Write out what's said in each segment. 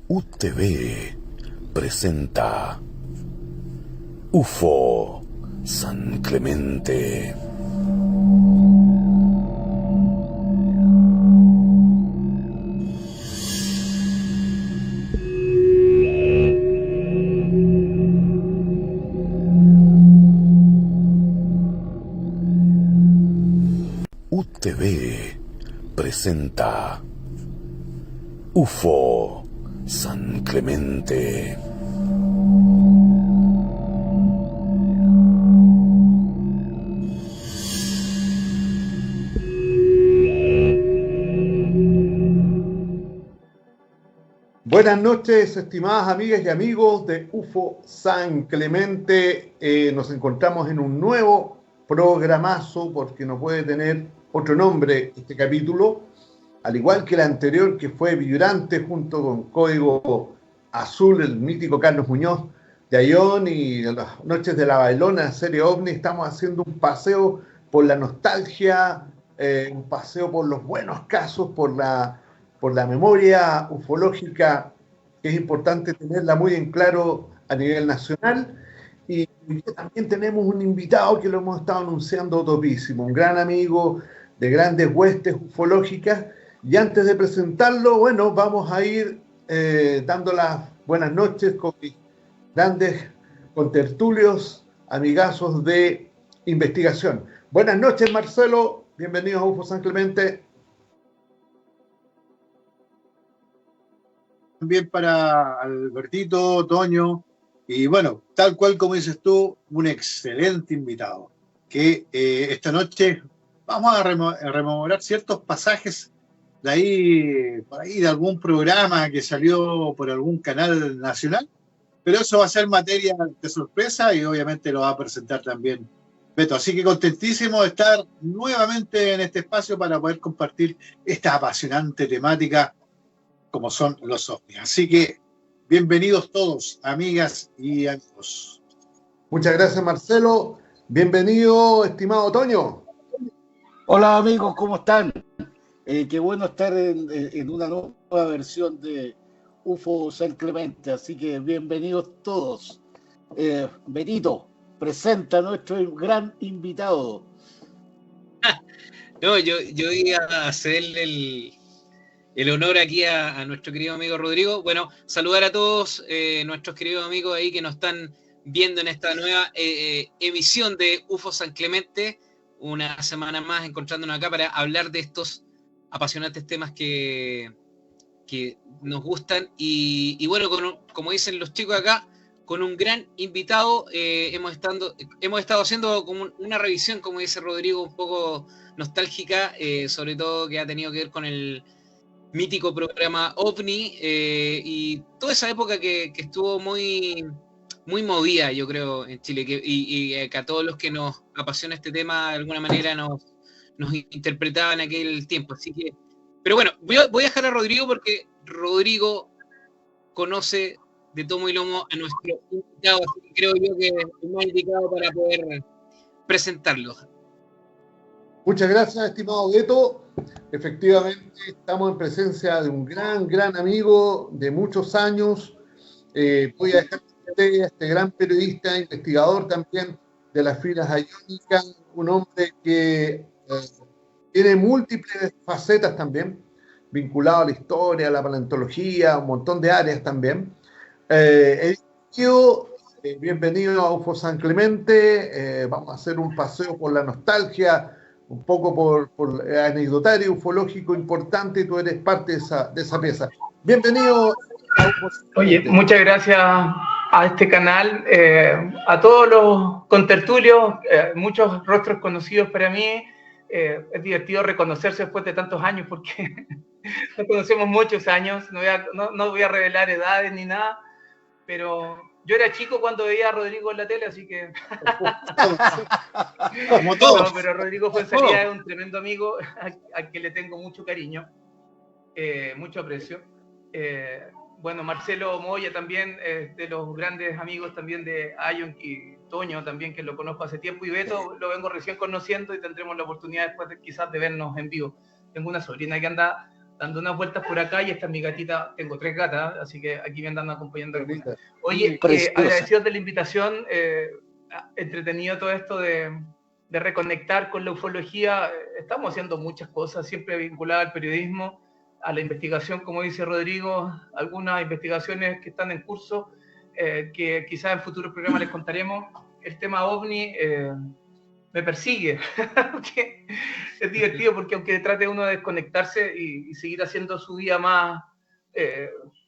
UTV presenta UFO San Clemente. UTV presenta UFO San Clemente. Buenas noches, estimadas amigas y amigos de UFO San Clemente. Nos encontramos en un nuevo programazo, porque no puede tener otro nombre este capítulo, al igual que el anterior, que fue vibrante, junto con Código Azul, el mítico Carlos Muñoz de Ayón, y las noches de la Bailona, serie OVNI. Estamos haciendo un paseo por la nostalgia, un paseo por los buenos casos, por la memoria ufológica, que es importante tenerla muy en claro a nivel nacional. Y también tenemos un invitado que lo hemos estado anunciando topísimo, un gran amigo de grandes huestes ufológicas. Y antes de presentarlo, bueno, vamos a ir dando las buenas noches con mis grandes contertulios, amigazos de investigación. Buenas noches, Marcelo. Bienvenidos a UFO San Clemente. También para Albertito, Toño, y bueno, tal cual como dices tú, un excelente invitado, que esta noche vamos a rememorar ciertos pasajes de ahí, por ahí de algún programa que salió por algún canal nacional, pero eso va a ser materia de sorpresa y obviamente lo va a presentar también Beto. Así que contentísimo de estar nuevamente en este espacio para poder compartir esta apasionante temática como son los ovnis. Así que bienvenidos todos, amigas y amigos. Muchas gracias, Marcelo. Bienvenido, estimado Toño. Hola amigos, ¿cómo están? Qué bueno estar en una nueva versión de UFO San Clemente, así que bienvenidos todos. Benito, presenta a nuestro gran invitado. No, yo iba a hacerle el honor aquí a nuestro querido amigo Rodrigo. Bueno, saludar a todos nuestros queridos amigos ahí que nos están viendo en esta nueva emisión de UFO San Clemente. Una semana más encontrándonos acá para hablar de estos apasionantes temas que nos gustan. Y bueno, como dicen los chicos acá, con un gran invitado, hemos estado haciendo como una revisión, como dice Rodrigo, un poco nostálgica, sobre todo que ha tenido que ver con el mítico programa OVNI y toda esa época que estuvo muy, muy movida, yo creo, en Chile, y que a todos los que nos apasiona este tema de alguna manera nos interpretaban en aquel tiempo. Así que, pero bueno, voy a dejar a Rodrigo porque Rodrigo conoce de tomo y lomo a nuestro invitado, así que creo yo que es más indicado para poder presentarlo. Muchas gracias, estimado Beto. Efectivamente, estamos en presencia de un gran amigo de muchos años. Voy a dejar a este gran periodista, investigador también de las filas ayónicas, un hombre que tiene múltiples facetas también, vinculado a la historia, a la paleontología, un montón de áreas también. Bienvenido a UFO San Clemente. Vamos a hacer un paseo por la nostalgia, un poco por el anecdotario ufológico importante, y tú eres parte de esa pieza. Bienvenido a UFO San Clemente. Oye, muchas gracias a este canal, a todos los contertulios, muchos rostros conocidos para mí. Es divertido reconocerse después de tantos años, porque nos conocemos muchos años. No voy a revelar edades ni nada, pero yo era chico cuando veía a Rodrigo en la tele, así que... Como todos. No, pero Rodrigo Fuenzalía es un tremendo amigo al que le tengo mucho cariño, mucho aprecio. Bueno, Marcelo Moya también es de los grandes amigos también de Ayon y Toño también, que lo conozco hace tiempo, y Beto lo vengo recién conociendo y tendremos la oportunidad después quizás de vernos en vivo. Tengo una sobrina que anda dando unas vueltas por acá, y esta es mi gatita, tengo 3 gatas, así que aquí me andan acompañando algunas. Oye, agradecidos de la invitación, entretenido todo esto de reconectar con la ufología. Estamos haciendo muchas cosas, siempre vinculadas al periodismo, a la investigación, como dice Rodrigo, algunas investigaciones que están en curso, que quizás en futuros programas les contaremos. El tema OVNI me persigue, es divertido porque aunque trate uno de desconectarse y seguir haciendo su vida más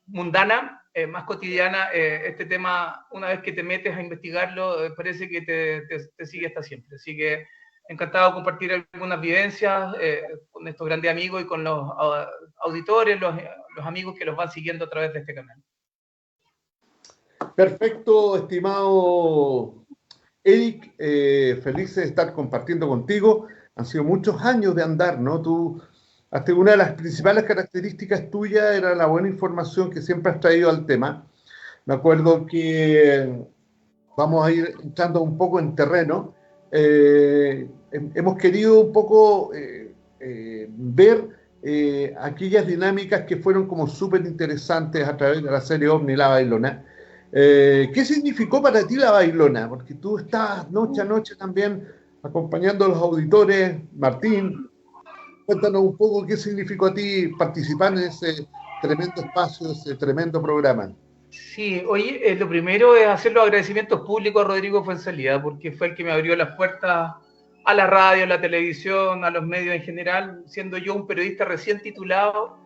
mundana, más cotidiana, este tema, una vez que te metes a investigarlo, parece que te sigue hasta siempre. Así que encantado de compartir algunas vivencias con estos grandes amigos y con los auditores, los amigos que los van siguiendo a través de este canal. Perfecto, estimado Eric, feliz de estar compartiendo contigo. Han sido muchos años de andar, ¿no? Hasta una de las principales características tuyas era la buena información que siempre has traído al tema. Me acuerdo que vamos a ir entrando un poco en terreno. Hemos querido un poco ver aquellas dinámicas que fueron como súper interesantes a través de la serie OVNI La Bailona. ¿Qué significó para ti La Bailona? Porque tú estás noche a noche también acompañando a los auditores. Martín, cuéntanos un poco qué significó a ti participar en ese tremendo espacio, ese tremendo programa. Sí, oye, lo primero es hacer los agradecimientos públicos a Rodrigo Fuenzalida, porque fue el que me abrió las puertas a la radio, a la televisión, a los medios en general. Siendo yo un periodista recién titulado,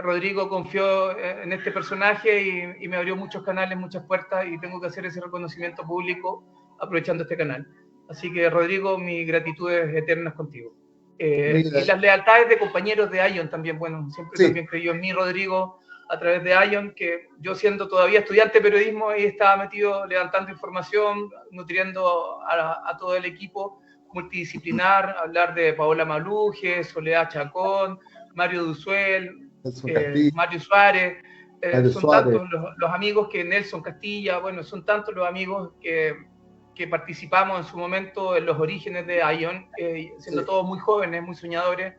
Rodrigo confió en este personaje y me abrió muchos canales, muchas puertas, y tengo que hacer ese reconocimiento público aprovechando este canal. Así que, Rodrigo, mis gratitudes eternas contigo. Y las lealtades de compañeros de ION también, bueno, siempre sí. También creyó en mí, Rodrigo, a través de ION, que yo siendo todavía estudiante de periodismo, ahí estaba metido levantando información, nutriendo a todo el equipo multidisciplinar, hablar de Paola Maluje, Soledad Chacón, Mario Duzuel, Mario Suárez, son tantos los amigos que Nelson Castilla, bueno, son tantos los amigos que participamos en su momento en los orígenes de ION, siendo todos muy jóvenes, muy soñadores.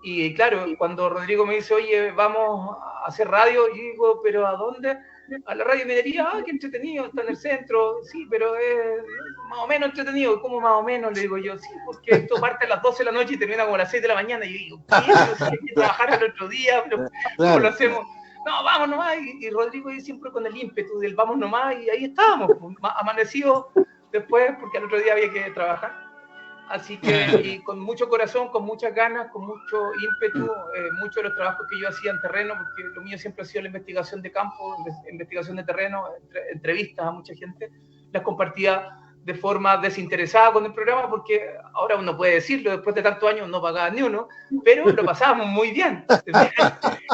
Y claro, cuando Rodrigo me dice, oye, vamos a hacer radio, yo digo, ¿pero a dónde? A la radio Minería. Qué entretenido, está en el centro. Sí, pero es más o menos entretenido. ¿Cómo más o menos? Le digo yo, sí, porque esto parte a las 12 de la noche y termina como a las 6 de la mañana. Y yo digo, ¿qué? Pero si hay que trabajar el otro día, pero ¿cómo lo hacemos? No, vamos nomás. Y Rodrigo siempre con el ímpetu del vamos nomás, y ahí estábamos, amanecidos después, porque al otro día había que trabajar. Así que, y con mucho corazón, con muchas ganas, con mucho ímpetu, muchos de los trabajos que yo hacía en terreno, porque lo mío siempre ha sido la investigación de campo, investigación de terreno, entrevistas a mucha gente, las compartía de forma desinteresada con el programa, porque ahora uno puede decirlo, después de tantos años no pagaba ni uno, pero lo pasábamos muy bien,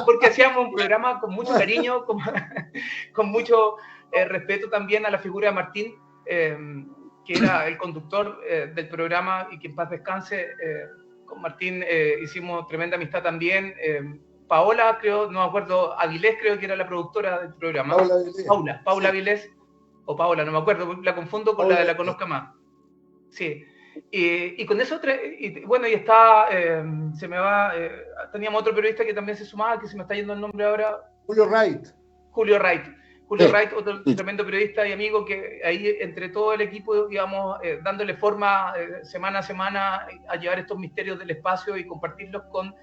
porque hacíamos un programa con mucho cariño, con mucho respeto también a la figura de Martín, que era el conductor del programa, y que en paz descanse. Con Martín hicimos tremenda amistad también. Paola, creo, no me acuerdo, Avilés creo que era la productora del programa. Paula Avilés, o Paola, no me acuerdo, la confundo con la de La Conozca Más. Sí. Y con eso, bueno, y está, se me va, teníamos otro periodista que también se sumaba, que se me está yendo el nombre ahora. Julio Wright, otro tremendo periodista y amigo, que ahí entre todo el equipo íbamos dándole forma semana a semana a llevar estos misterios del espacio y compartirlos con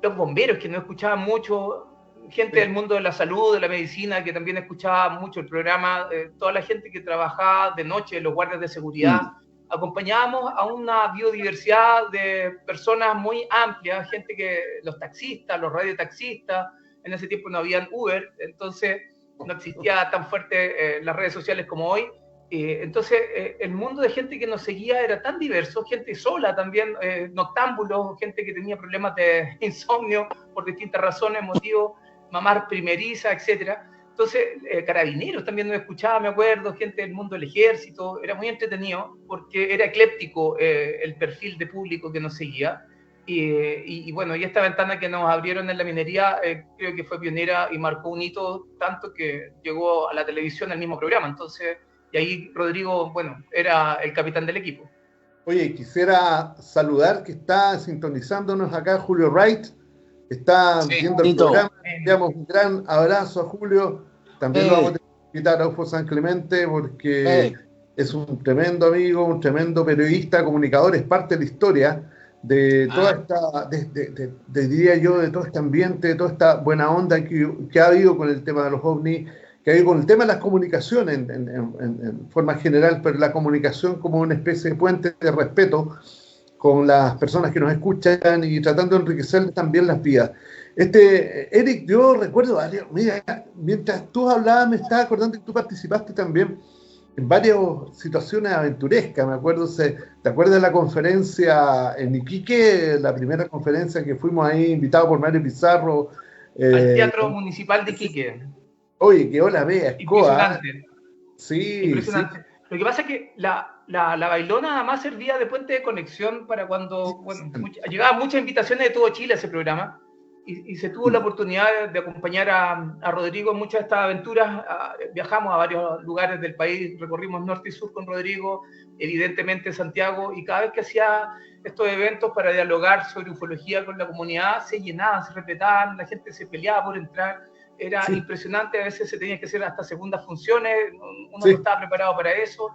los bomberos, que no escuchaban mucho, gente del mundo de la salud, de la medicina, que también escuchaba mucho el programa, toda la gente que trabajaba de noche, los guardias de seguridad. Acompañábamos a una biodiversidad de personas muy amplia, gente que, los taxistas, los radiotaxistas. En ese tiempo no habían Uber, entonces no existía tan fuerte las redes sociales como hoy. Entonces el mundo de gente que nos seguía era tan diverso, gente sola también, noctámbulos, gente que tenía problemas de insomnio por distintas razones, motivos, mamás primeriza, etc. Entonces carabineros también nos escuchaba, me acuerdo, gente del mundo del ejército. Era muy entretenido porque era ecléptico el perfil de público que nos seguía. Y bueno, y esta ventana que nos abrieron en la minería creo que fue pionera y marcó un hito, tanto que llegó a la televisión el mismo programa. Entonces, y ahí Rodrigo, bueno, era el capitán del equipo. Oye, quisiera saludar que está sintonizándonos acá Julio Wright. está Sí. viendo el Tito. programa. Enviamos un gran abrazo a Julio. También lo vamos a invitar a UFO San Clemente porque es un tremendo amigo, un tremendo periodista, comunicador, es parte de la historia de toda esta, diría yo, de todo este ambiente, de toda esta buena onda que ha habido con el tema de los ovnis, que ha habido con el tema de las comunicaciones en forma general, pero la comunicación como una especie de puente de respeto con las personas que nos escuchan y tratando de enriquecer también las vidas. Eric, yo recuerdo, mira, mientras tú hablabas me estaba acordando que tú participaste también en varias situaciones aventurescas. Me acuerdo, ¿te acuerdas de la conferencia en Iquique? La primera conferencia que fuimos ahí, invitados por Mario Pizarro. Al Teatro Municipal de Iquique. Oye, qué hola, vea, Impresionante. Sí, impresionante. Sí. Lo que pasa es que la bailona además servía de puente de conexión para cuando llegaban muchas invitaciones de todo Chile a ese programa. Y se tuvo la oportunidad de acompañar a Rodrigo en muchas de estas aventuras. Viajamos a varios lugares del país, recorrimos norte y sur con Rodrigo, evidentemente Santiago, y cada vez que hacía estos eventos para dialogar sobre ufología con la comunidad, se llenaban, se respetaban, la gente se peleaba por entrar. Era impresionante, a veces se tenía que hacer hasta segundas funciones, uno no estaba preparado para eso.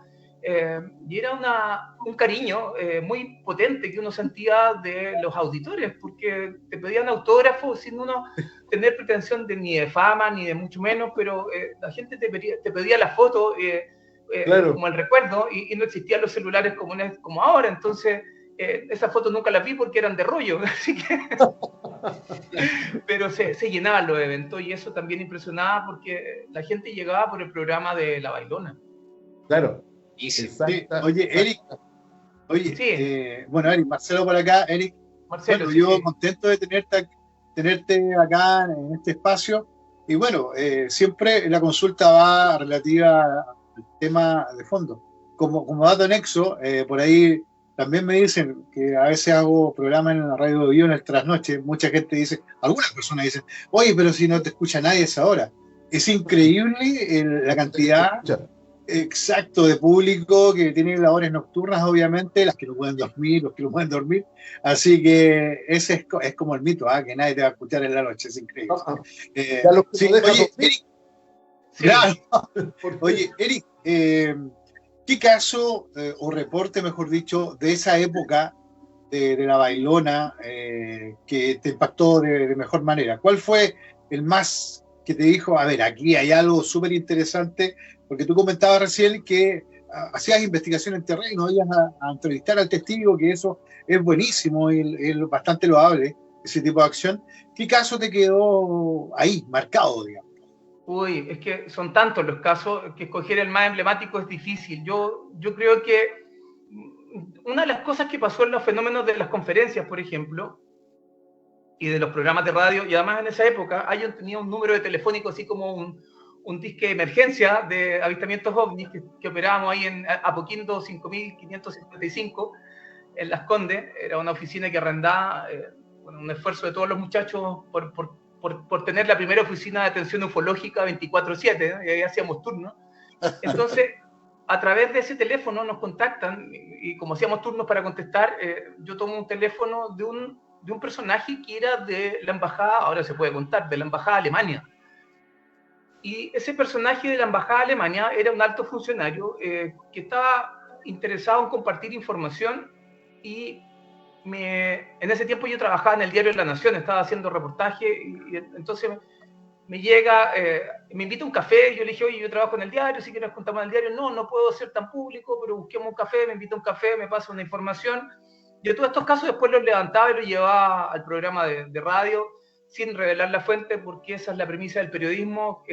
Y era un cariño muy potente que uno sentía de los auditores, porque te pedían autógrafos sin uno tener pretensión ni de fama, ni de mucho menos, pero la gente te pedía la foto claro, como el recuerdo, y no existían los celulares como ahora, entonces esas fotos nunca las vi porque eran de rollo, así que... pero se llenaban los eventos, y eso también impresionaba porque la gente llegaba por el programa de La Bailona. Claro. Sí. Oye, Eric, bueno, Eric, Marcelo por acá. Eric, Marcelo, bueno, yo contento de tenerte acá en este espacio. Y bueno, siempre la consulta va relativa al tema de fondo. Como dato anexo, por ahí también me dicen que a veces hago programa en la radio Bio en el trasnoche. Mucha gente dice, algunas personas dicen, oye, pero si no te escucha nadie a esa hora. Es increíble la cantidad... Exacto, de público que tiene labores nocturnas, obviamente, las que no pueden dormir, los que no pueden dormir. Así que ese es como el mito, que nadie te va a escuchar en la noche, es increíble. Oye, Eric, claro. Oye, Eric, ¿qué caso o reporte, mejor dicho, de esa época de la bailona que te impactó de mejor manera? ¿Cuál fue el más que te dijo, a ver, aquí hay algo súper interesante? Porque tú comentabas recién que hacías investigación en terreno, ibas a entrevistar al testigo, que eso es buenísimo y es bastante loable, ese tipo de acción. ¿Qué caso te quedó ahí, marcado, digamos? Uy, es que son tantos los casos que escoger el más emblemático es difícil. Yo creo que una de las cosas que pasó en los fenómenos de las conferencias, por ejemplo, y de los programas de radio, y además en esa época, tenía un número de telefónico así como un disque de emergencia de avistamientos ovnis que operábamos ahí en Apoquindo 5555 en Las Condes. Era una oficina que arrendaba, un esfuerzo de todos los muchachos por tener la primera oficina de atención ufológica 24/7, y ahí hacíamos turnos. Entonces, a través de ese teléfono nos contactan, y como hacíamos turnos para contestar, yo tomo un teléfono de un personaje que era de la embajada, ahora se puede contar, de la embajada de Alemania. Y ese personaje de la embajada de Alemania era un alto funcionario que estaba interesado en compartir información, y en ese tiempo yo trabajaba en el diario La Nación, estaba haciendo reportaje, y entonces me llega, me invita a un café, y yo le dije, oye, yo trabajo en el diario, si quieres contamos en el diario. No puedo ser tan público, pero busquemos un café. Me invita a un café, me pasa una información. Yo todos estos casos después los levantaba y los llevaba al programa de radio, sin revelar la fuente, porque esa es la premisa del periodismo.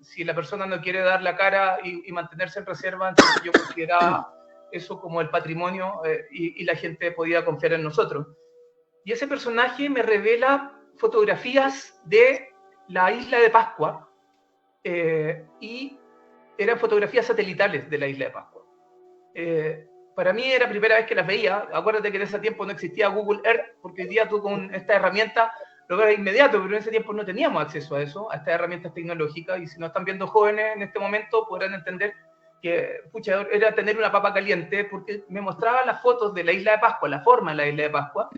Si la persona no quiere dar la cara y mantenerse en reserva, entonces yo consideraba eso como el patrimonio, y la gente podía confiar en nosotros. Y ese personaje me revela fotografías de la isla de Pascua, y eran fotografías satelitales de la isla de Pascua. Para mí era la primera vez que las veía. Acuérdate que en ese tiempo no existía Google Earth, porque hoy día tú con esta herramienta lo ves de inmediato, pero en ese tiempo no teníamos acceso a eso, a estas herramientas tecnológicas, y si nos están viendo jóvenes en este momento podrán entender que era tener una papa caliente, porque me mostraba las fotos de la isla de Pascua, la forma de la isla de Pascua,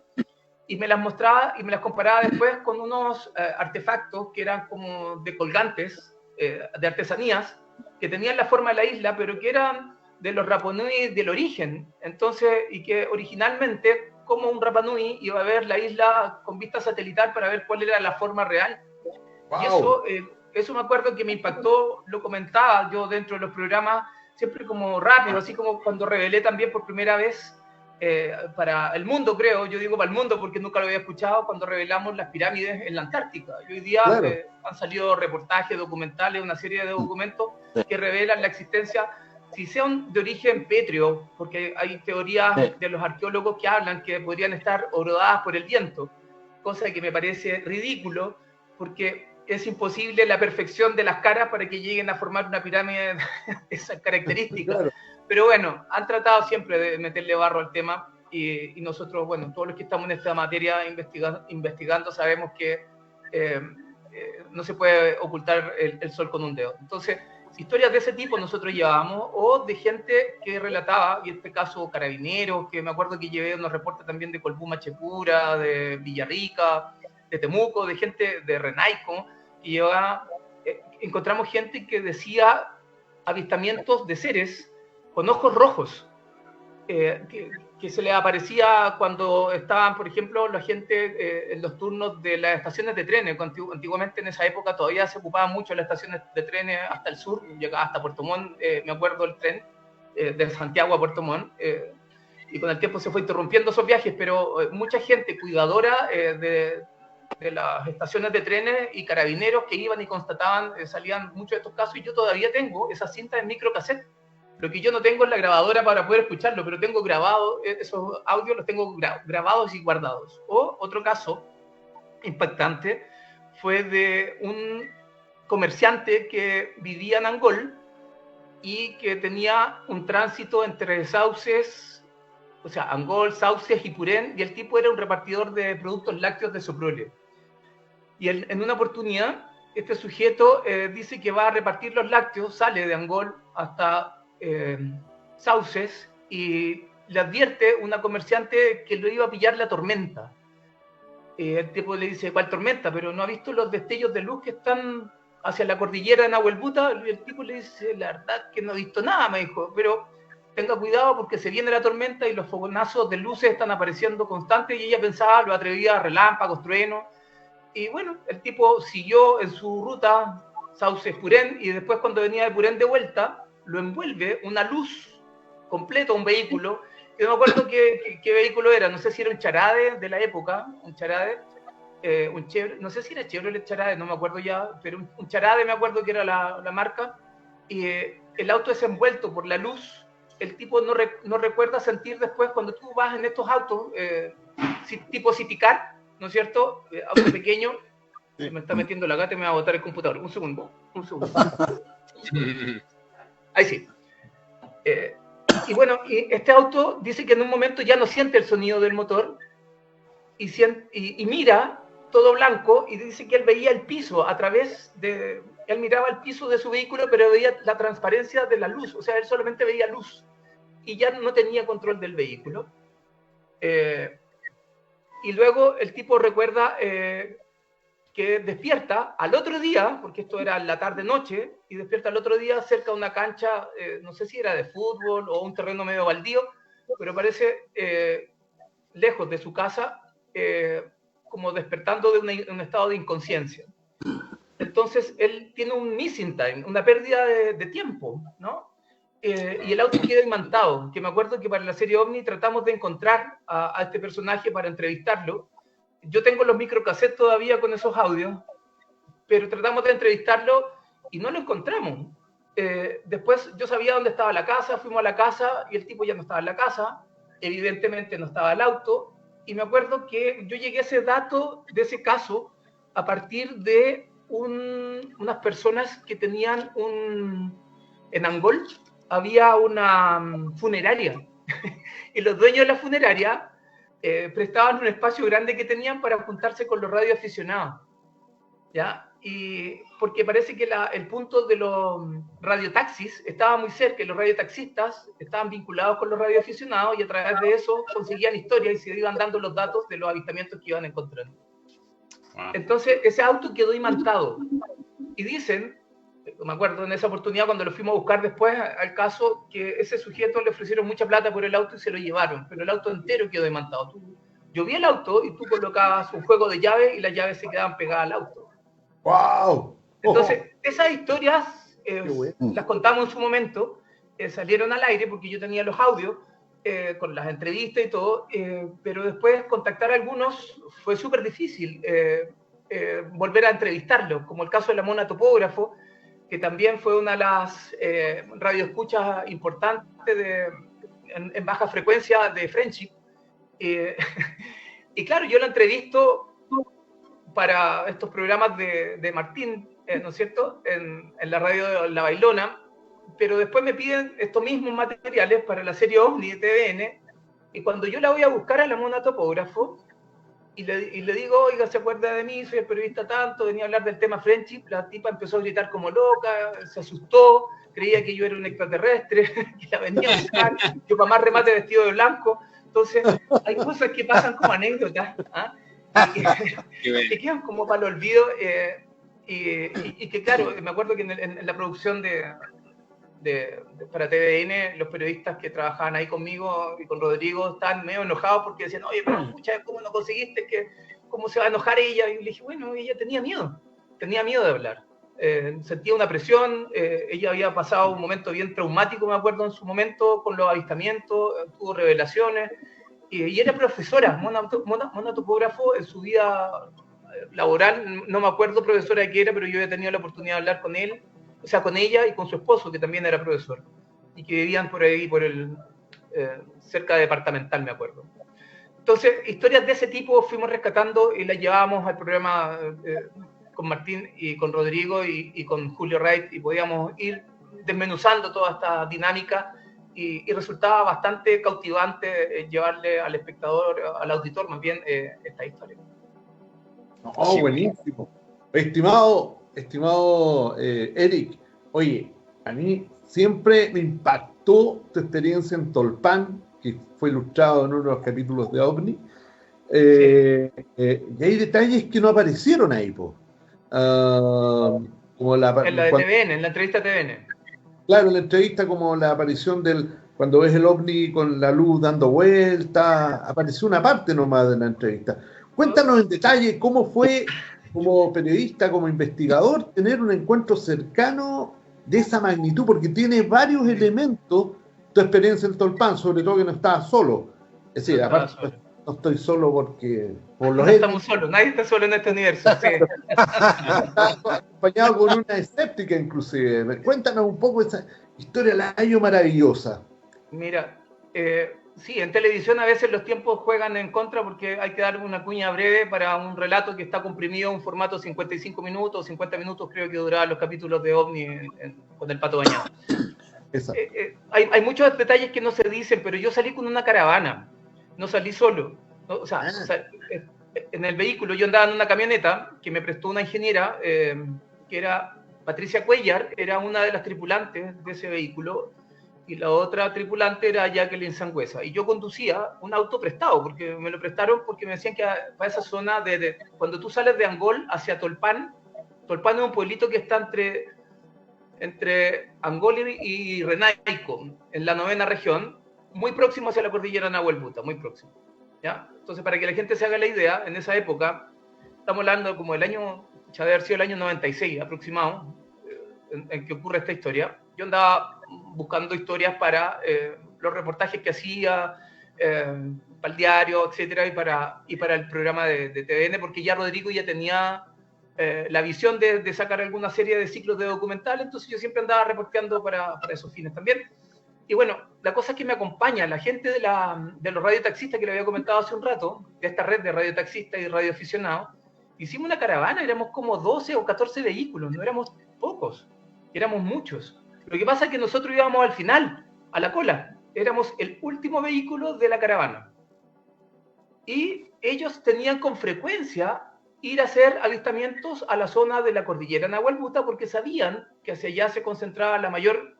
y me las mostraba y me las comparaba después con unos artefactos que eran como de colgantes, de artesanías, que tenían la forma de la isla, pero que eran de los Rapa Nui del origen. Entonces, y que originalmente, como un Rapa Nui, iba a ver la isla con vista satelital para ver cuál era la forma real. Wow. Y eso me acuerdo que me impactó, lo comentaba yo dentro de los programas, siempre como rápido, así como cuando revelé también por primera vez para el mundo, creo, yo digo para el mundo porque nunca lo había escuchado, cuando revelamos las pirámides en la Antártica. Y hoy día Claro. han salido reportajes, documentales, una serie de documentos que revelan la existencia, si sean de origen pétreo, porque hay teorías de los arqueólogos que hablan que podrían estar rodadas por el viento, cosa que me parece ridículo, porque es imposible la perfección de las caras para que lleguen a formar una pirámide de esas características. Claro. Pero bueno, han tratado siempre de meterle barro al tema y nosotros, bueno, todos los que estamos en esta materia investigando sabemos que no se puede ocultar el sol con un dedo. Entonces, historias de ese tipo nosotros llevábamos, o de gente que relataba, y en este caso carabineros, que me acuerdo que llevé unos reportes también de Colbún Machepura, de Villarrica, de Temuco, de gente de Renaico, que llevaba, encontramos gente que decía avistamientos de seres con ojos rojos, que se les aparecía cuando estaban, por ejemplo, la gente en los turnos de las estaciones de trenes. Antiguamente en esa época todavía se ocupaban mucho las estaciones de trenes hasta el sur, llegaba hasta Puerto Montt, me acuerdo el tren de Santiago a Puerto Montt, y con el tiempo se fue interrumpiendo esos viajes, pero mucha gente cuidadora de las estaciones de trenes y carabineros que iban y constataban, salían muchos de estos casos, y yo todavía tengo esa cinta en microcassette. Lo que yo no tengo es la grabadora para poder escucharlo, pero tengo grabado, esos audios los tengo grabados y guardados. O otro caso impactante fue de un comerciante que vivía en Angol y que tenía un tránsito entre Sauces, o sea, Angol, Sauces y Purén, y el tipo era un repartidor de productos lácteos de Soprole. Y en una oportunidad, este sujeto dice que va a repartir los lácteos, sale de Angol hasta Sauces, y le advierte una comerciante que lo iba a pillar la tormenta. El tipo le dice, ¿cuál tormenta? Pero no ha visto los destellos de luz que están hacia la cordillera de Nahuelbuta. Y el tipo le dice, la verdad que no he visto nada, me dijo, pero tenga cuidado porque se viene la tormenta y los fogonazos de luces están apareciendo constantes. Y ella pensaba, lo atrevía a relámpagos, truenos. Y bueno, el tipo siguió en su ruta Sauces-Purén, y después cuando venía de Purén de vuelta, lo envuelve una luz completa, un vehículo. Yo no me acuerdo qué vehículo era, no sé si era un Charade de la época, un Charade, un Chevrolet, no sé si era Chevrolet Charade, no me acuerdo ya, pero un Charade me acuerdo que era la marca, y el auto es envuelto por la luz. El tipo no recuerda sentir después, cuando tú vas en estos autos, tipo City Car, ¿no es cierto? Auto pequeño, se me está metiendo la gata y me va a botar el computador. Un segundo. Ahí sí. Y bueno, y este auto dice que en un momento ya no siente el sonido del motor y mira todo blanco, y dice que él veía el piso a través de... Él miraba el piso de su vehículo, pero veía la transparencia de la luz, o sea, él solamente veía luz y ya no tenía control del vehículo. Y luego el tipo recuerda que despierta al otro día, porque esto era la tarde-noche, y despierta al otro día cerca de una cancha, no sé si era de fútbol o un terreno medio baldío, pero parece lejos de su casa, como despertando de un estado de inconsciencia. Entonces él tiene un missing time, una pérdida de tiempo, ¿no? Y el auto queda imantado, que me acuerdo que para la serie OVNI tratamos de encontrar a este personaje para entrevistarlo. Yo tengo los microcassettes todavía con esos audios, pero tratamos de entrevistarlo y no lo encontramos. Después yo sabía dónde estaba la casa, fuimos a la casa y el tipo ya no estaba en la casa, evidentemente no estaba el auto, y me acuerdo que yo llegué a ese dato de ese caso a partir de unas personas que tenían en Angol había una funeraria, y los dueños de la funeraria prestaban un espacio grande que tenían para juntarse con los radioaficionados. ¿ya? Y porque parece que el punto de los radiotaxis estaba muy cerca, y los radiotaxistas estaban vinculados con los radioaficionados, y a través de eso conseguían historias y se iban dando los datos de los avistamientos que iban encontrando. Wow. Entonces, ese auto quedó imantado. Y dicen, me acuerdo en esa oportunidad cuando lo fuimos a buscar después al caso, que ese sujeto le ofrecieron mucha plata por el auto y se lo llevaron, pero el auto entero quedó imantado. Yo vi el auto y tú colocabas un juego de llaves y las llaves se quedaban pegadas al auto. ¡Wow! Entonces, esas historias bueno. las contamos en su momento, salieron al aire porque yo tenía los audios con las entrevistas y todo, pero después contactar a algunos fue súper difícil, volver a entrevistarlos, como el caso de la Mona Topógrafo, que también fue una de las radioescuchas importantes en baja frecuencia de Friendship. Y claro, yo la entrevisto para estos programas de Martín, ¿no es cierto?, en la radio de La Bailona, pero después me piden estos mismos materiales para la serie OVNI de TVN, y cuando yo la voy a buscar a la Mona Topógrafo, y le digo, oiga, ¿se acuerda de mí? Soy el periodista tanto, venía a hablar del tema Friendship, la tipa empezó a gritar como loca, se asustó, creía que yo era un extraterrestre, que la venía a buscar, yo para más remate vestido de blanco. Entonces, hay cosas que pasan como anécdotas, ¿ah? Que quedan como para el olvido, y que claro, me acuerdo que en la producción para TVN, los periodistas que trabajaban ahí conmigo y con Rodrigo estaban medio enojados porque decían, oye, pero escucha, ¿cómo no conseguiste? ¿Cómo se va a enojar ella? Y le dije, bueno, ella tenía miedo de hablar. Sentía una presión, ella había pasado un momento bien traumático, me acuerdo, en su momento, con los avistamientos, tuvo revelaciones, y era profesora, Mona Topógrafo, en su vida laboral, no me acuerdo profesora de qué era, pero yo había tenido la oportunidad de hablar con él, o sea, con ella y con su esposo, que también era profesor, y que vivían por ahí, cerca de Departamental, me acuerdo. Entonces, historias de ese tipo fuimos rescatando y las llevábamos al programa con Martín y con Rodrigo y con Julio Wright, y podíamos ir desmenuzando toda esta dinámica, y resultaba bastante cautivante llevarle al espectador, al auditor más bien, esta historia. Oh, buenísimo. Estimado Eric, oye, a mí siempre me impactó tu experiencia en Tolpan, que fue ilustrado en uno de los capítulos de OVNI, y hay detalles que no aparecieron ahí, como en la de TVN, en la entrevista TVN. Claro, en la entrevista, como la aparición cuando ves el OVNI con la luz dando vueltas, apareció una parte nomás de la entrevista. Cuéntanos en detalle cómo fue, como periodista, como investigador, tener un encuentro cercano de esa magnitud, porque tiene varios elementos tu experiencia en Tolpan, sobre todo que no estabas solo. Es decir, aparte, no estoy solo porque... No estamos solos, nadie está solo en este universo. Sí. Estás acompañado con una escéptica, inclusive. Cuéntanos un poco esa historia, la hallo maravillosa. Mira, sí, en televisión a veces los tiempos juegan en contra porque hay que dar una cuña breve para un relato que está comprimido en un formato 55 minutos, 50 minutos creo que duraban los capítulos de OVNI con el Pato Bañado. Hay muchos detalles que no se dicen, pero yo salí con una caravana, no salí solo. ¿No? O sea, en el vehículo yo andaba en una camioneta que me prestó una ingeniera, que era Patricia Cuellar, era una de las tripulantes de ese vehículo, y la otra tripulante era Jacqueline Sangüesa. Y yo conducía un auto prestado, porque me lo prestaron porque me decían que para esa zona, cuando tú sales de Angol hacia Tolpan es un pueblito que está entre Angol y Renaico, en la 9ª región, muy próximo hacia la cordillera Nahuelbuta, muy próximo. ¿Ya? Entonces, para que la gente se haga la idea, en esa época, estamos hablando como el año, ya debe haber sido el año 96 aproximado, en que ocurre esta historia. Yo andaba buscando historias para los reportajes que hacía, para el diario, etcétera, y para el programa de TVN, porque ya Rodrigo ya tenía la visión de sacar alguna serie de ciclos de documental, entonces yo siempre andaba reporteando para esos fines también. Y bueno, la cosa es que me acompaña la gente de los radiotaxistas que le había comentado hace un rato, de esta red de radiotaxistas y radioaficionados. Hicimos una caravana, éramos como 12 o 14 vehículos, no éramos pocos, éramos muchos. Lo que pasa es que nosotros íbamos al final, a la cola, éramos el último vehículo de la caravana. Y ellos tenían con frecuencia ir a hacer avistamientos a la zona de la cordillera Nahuelbuta, porque sabían que hacia allá se concentraba la mayor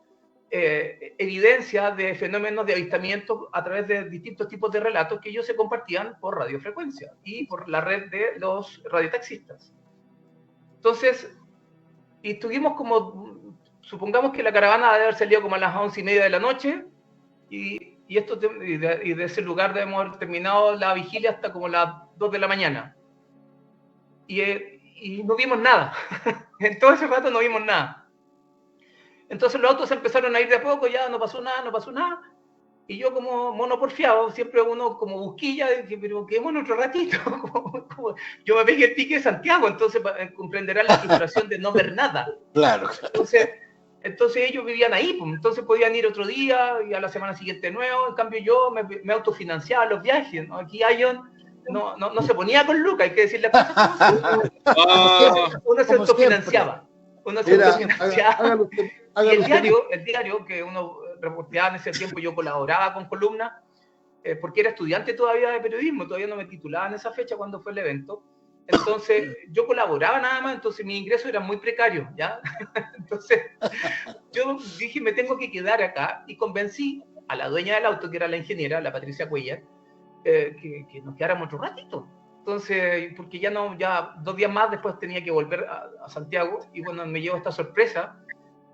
evidencia de fenómenos de avistamientos a través de distintos tipos de relatos que ellos se compartían por radiofrecuencia y por la red de los radiotaxistas. Entonces, y estuvimos como, supongamos que la caravana debe haber salido como a las 11:30 de la noche, y de ese lugar debemos haber terminado la vigilia hasta como las 2 de la mañana. Y no vimos nada. En todo ese rato no vimos nada. Entonces los autos empezaron a ir de a poco, ya no pasó nada. Y yo como mono porfiado, siempre uno como busquilla, dije, pero quedémonos otro ratito. Yo me pegué el pique de Santiago, entonces comprenderán la frustración de no ver nada. Claro. Entonces ellos vivían ahí, pues, entonces podían ir otro día y a la semana siguiente de nuevo. En cambio yo me autofinanciaba los viajes, ¿no? Aquí Ion no se ponía con Lucas, hay que decir las cosas como son. Uno se autofinanciaba. Y el diario que uno reporteaba en ese tiempo, yo colaboraba con columnas, porque era estudiante todavía de periodismo, todavía no me titulaba en esa fecha cuando fue el evento. Entonces yo colaboraba nada más, entonces mis ingresos eran muy precarios, ¿ya? Entonces yo dije, me tengo que quedar acá, y convencí a la dueña del auto, que era la ingeniera, la Patricia Cuellar, que nos quedáramos otro ratito. Entonces, porque ya 2 días más después tenía que volver a Santiago, y bueno, me llevo esta sorpresa,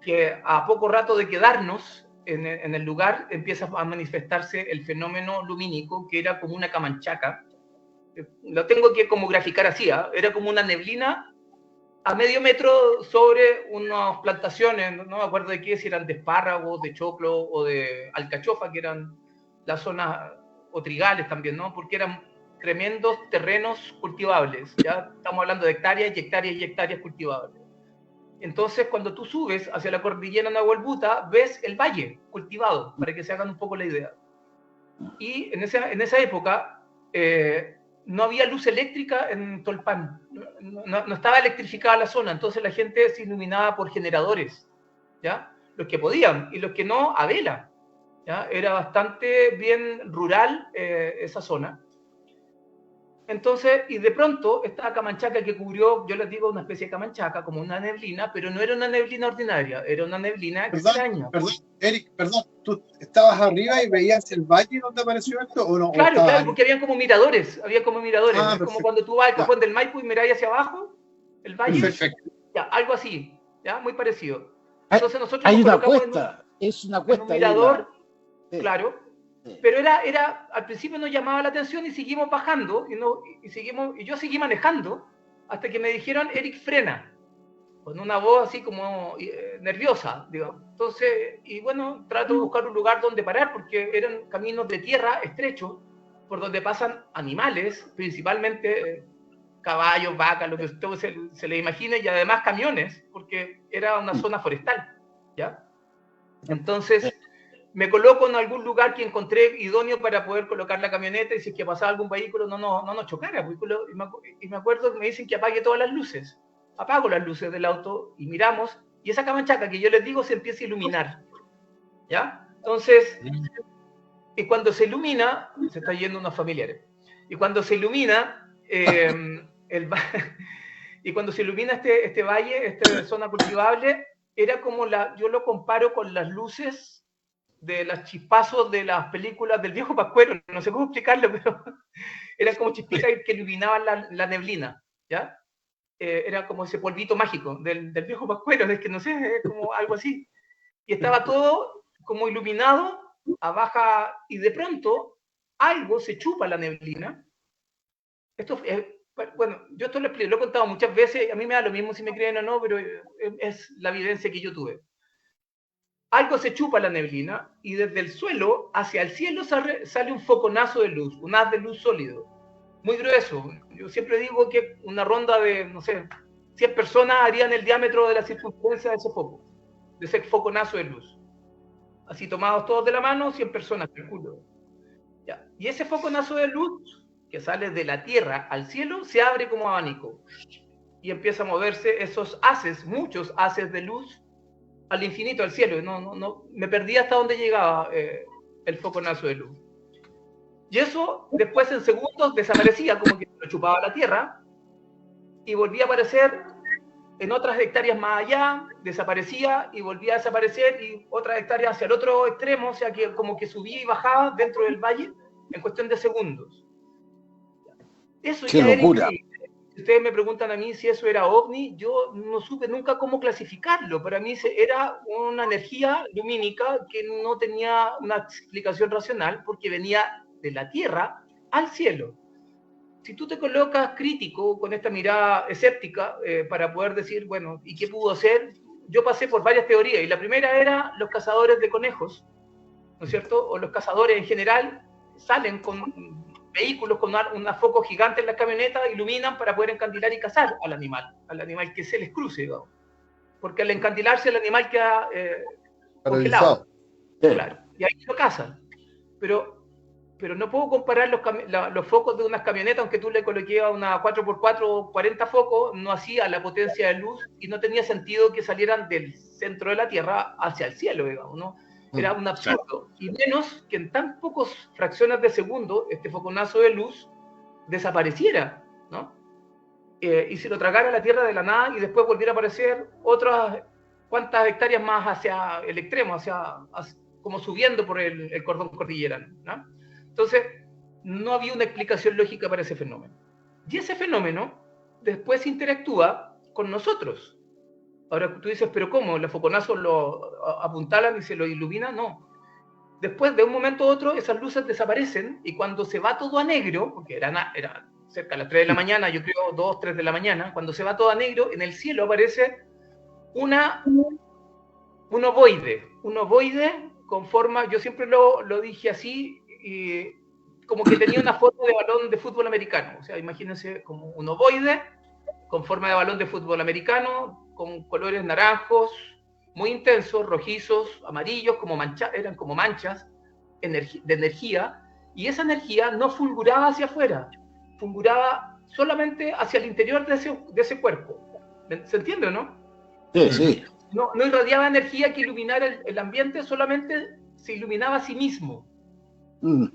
que a poco rato de quedarnos en el lugar empieza a manifestarse el fenómeno lumínico, que era como una camanchaca. Lo tengo que como graficar así, ¿eh? Era como una neblina a medio metro sobre unas plantaciones, no me acuerdo de qué, si eran de espárragos, de choclo o de alcachofa, que eran las zonas, o trigales también, ¿no? Porque eran tremendos terrenos cultivables, ya estamos hablando de hectáreas y hectáreas y hectáreas cultivables. Entonces, cuando tú subes hacia la cordillera Nahuelbuta, ves el valle cultivado, para que se hagan un poco la idea. Y en esa época no había luz eléctrica en Tolpan, no estaba electrificada la zona, entonces la gente se iluminaba por generadores, ¿ya? Los que podían, y los que no, a vela, ¿ya? Era bastante bien rural esa zona. Entonces, y de pronto, esta camanchaca que cubrió, yo les digo, una especie de camanchaca, como una neblina, pero no era una neblina ordinaria, era una neblina extraña. Eric, ¿tú estabas arriba y veías el valle donde apareció esto o no? Claro, porque había como miradores, Ah, es como cuando tú vas al cajón del Maipo y miráis hacia abajo, el valle. Perfecto. Ya, algo así, ya, muy parecido. Entonces nosotros hay nos una colocamos cuesta, es una cuesta. en un mirador, sí. Claro. Sí. Pero al principio nos llamaba la atención y seguimos bajando, y yo seguí manejando hasta que me dijeron, Eric, frena, con una voz así como nerviosa, digo. Entonces, y bueno, trato de buscar un lugar donde parar, porque eran caminos de tierra estrechos, por donde pasan animales, principalmente caballos, vacas, lo que usted se le imagine, y además camiones, porque era una zona forestal, ¿ya? Entonces me coloco en algún lugar que encontré idóneo para poder colocar la camioneta, y si es que pasaba algún vehículo no nos chocara. Y me acuerdo que me dicen que apague todas las luces. Apago las luces del auto y miramos, y esa camanchaca que yo les digo se empieza a iluminar, ¿ya? Entonces, y cuando se ilumina, se está yendo unos familiares, y cuando se ilumina y cuando se ilumina este valle, esta zona cultivable, era como yo lo comparo con las luces de los chispazos de las películas del viejo Pascuero, no sé cómo explicarlo, pero eran como chispitas que iluminaban la neblina, ¿ya? Era como ese polvito mágico del viejo Pascuero, es que no sé, es como algo así. Y estaba todo como iluminado a baja, y de pronto algo se chupa la neblina. Bueno, yo esto lo he contado muchas veces, a mí me da lo mismo si me creen o no, pero es la evidencia que yo tuve. Algo se chupa la neblina, y desde el suelo hacia el cielo sale un foconazo de luz, un haz de luz sólido, muy grueso. Yo siempre digo que una ronda de, no sé, 100 personas harían el diámetro de la circunferencia de ese foco, de ese foconazo de luz. Así tomados todos de la mano, 100 personas, calculo. Ya. Y ese foconazo de luz que sale de la tierra al cielo se abre como abanico y empieza a moverse esos haces, muchos haces de luz, al infinito, al cielo. No, me perdí hasta donde llegaba el foconazo de luz. Y eso después en segundos desaparecía, como que lo chupaba la tierra, y volvía a aparecer en otras hectáreas más allá, desaparecía y volvía a desaparecer, y otras hectáreas hacia el otro extremo, o sea que como que subía y bajaba dentro del valle en cuestión de segundos. Eso ¡Qué ya era locura! increíble. Si ustedes me preguntan a mí si eso era ovni, yo no supe nunca cómo clasificarlo. Para mí era una energía lumínica que no tenía una explicación racional porque venía de la Tierra al cielo. Si tú te colocas crítico con esta mirada escéptica para poder decir, bueno, ¿y qué pudo ser? Yo pasé por varias teorías y la primera era los cazadores de conejos, ¿no es cierto? O los cazadores en general salen con vehículos con unos focos gigantes en las camionetas, iluminan para poder encandilar y cazar al animal que se les cruce, digamos. Porque al encandilarse el animal queda congelado. Claro, y ahí lo cazan. Pero no puedo comparar los focos de unas camionetas, aunque tú le coloques a una 4x4 40 focos, no hacía la potencia de luz y no tenía sentido que salieran del centro de la Tierra hacia el cielo, digamos, ¿no? Era un absurdo. Y menos que en tan pocas fracciones de segundo este foconazo de luz desapareciera, ¿no? Y se lo tragara la Tierra de la nada y después volviera a aparecer otras cuantas hectáreas más hacia el extremo, como subiendo por el cordón cordillerano, ¿no? Entonces, no había una explicación lógica para ese fenómeno. Y ese fenómeno después interactúa con nosotros. Ahora tú dices, ¿pero cómo? ¿Los foconazos lo apuntalan y se lo iluminan? No. Después, de un momento a otro, esas luces desaparecen y cuando se va todo a negro, porque era cerca de las 3 de la mañana, yo creo 2, 3 de la mañana, cuando se va todo a negro, en el cielo aparece un ovoide con forma, yo siempre lo dije así, como que tenía una forma de balón de fútbol americano. O sea, imagínense como un ovoide con forma de balón de fútbol americano, con colores naranjos, muy intensos, rojizos, amarillos, eran como manchas de energía, y esa energía no fulguraba hacia afuera, fulguraba solamente hacia el interior de ese cuerpo. ¿Se entiende o no? Sí, sí. No irradiaba energía que iluminara el ambiente, solamente se iluminaba a sí mismo.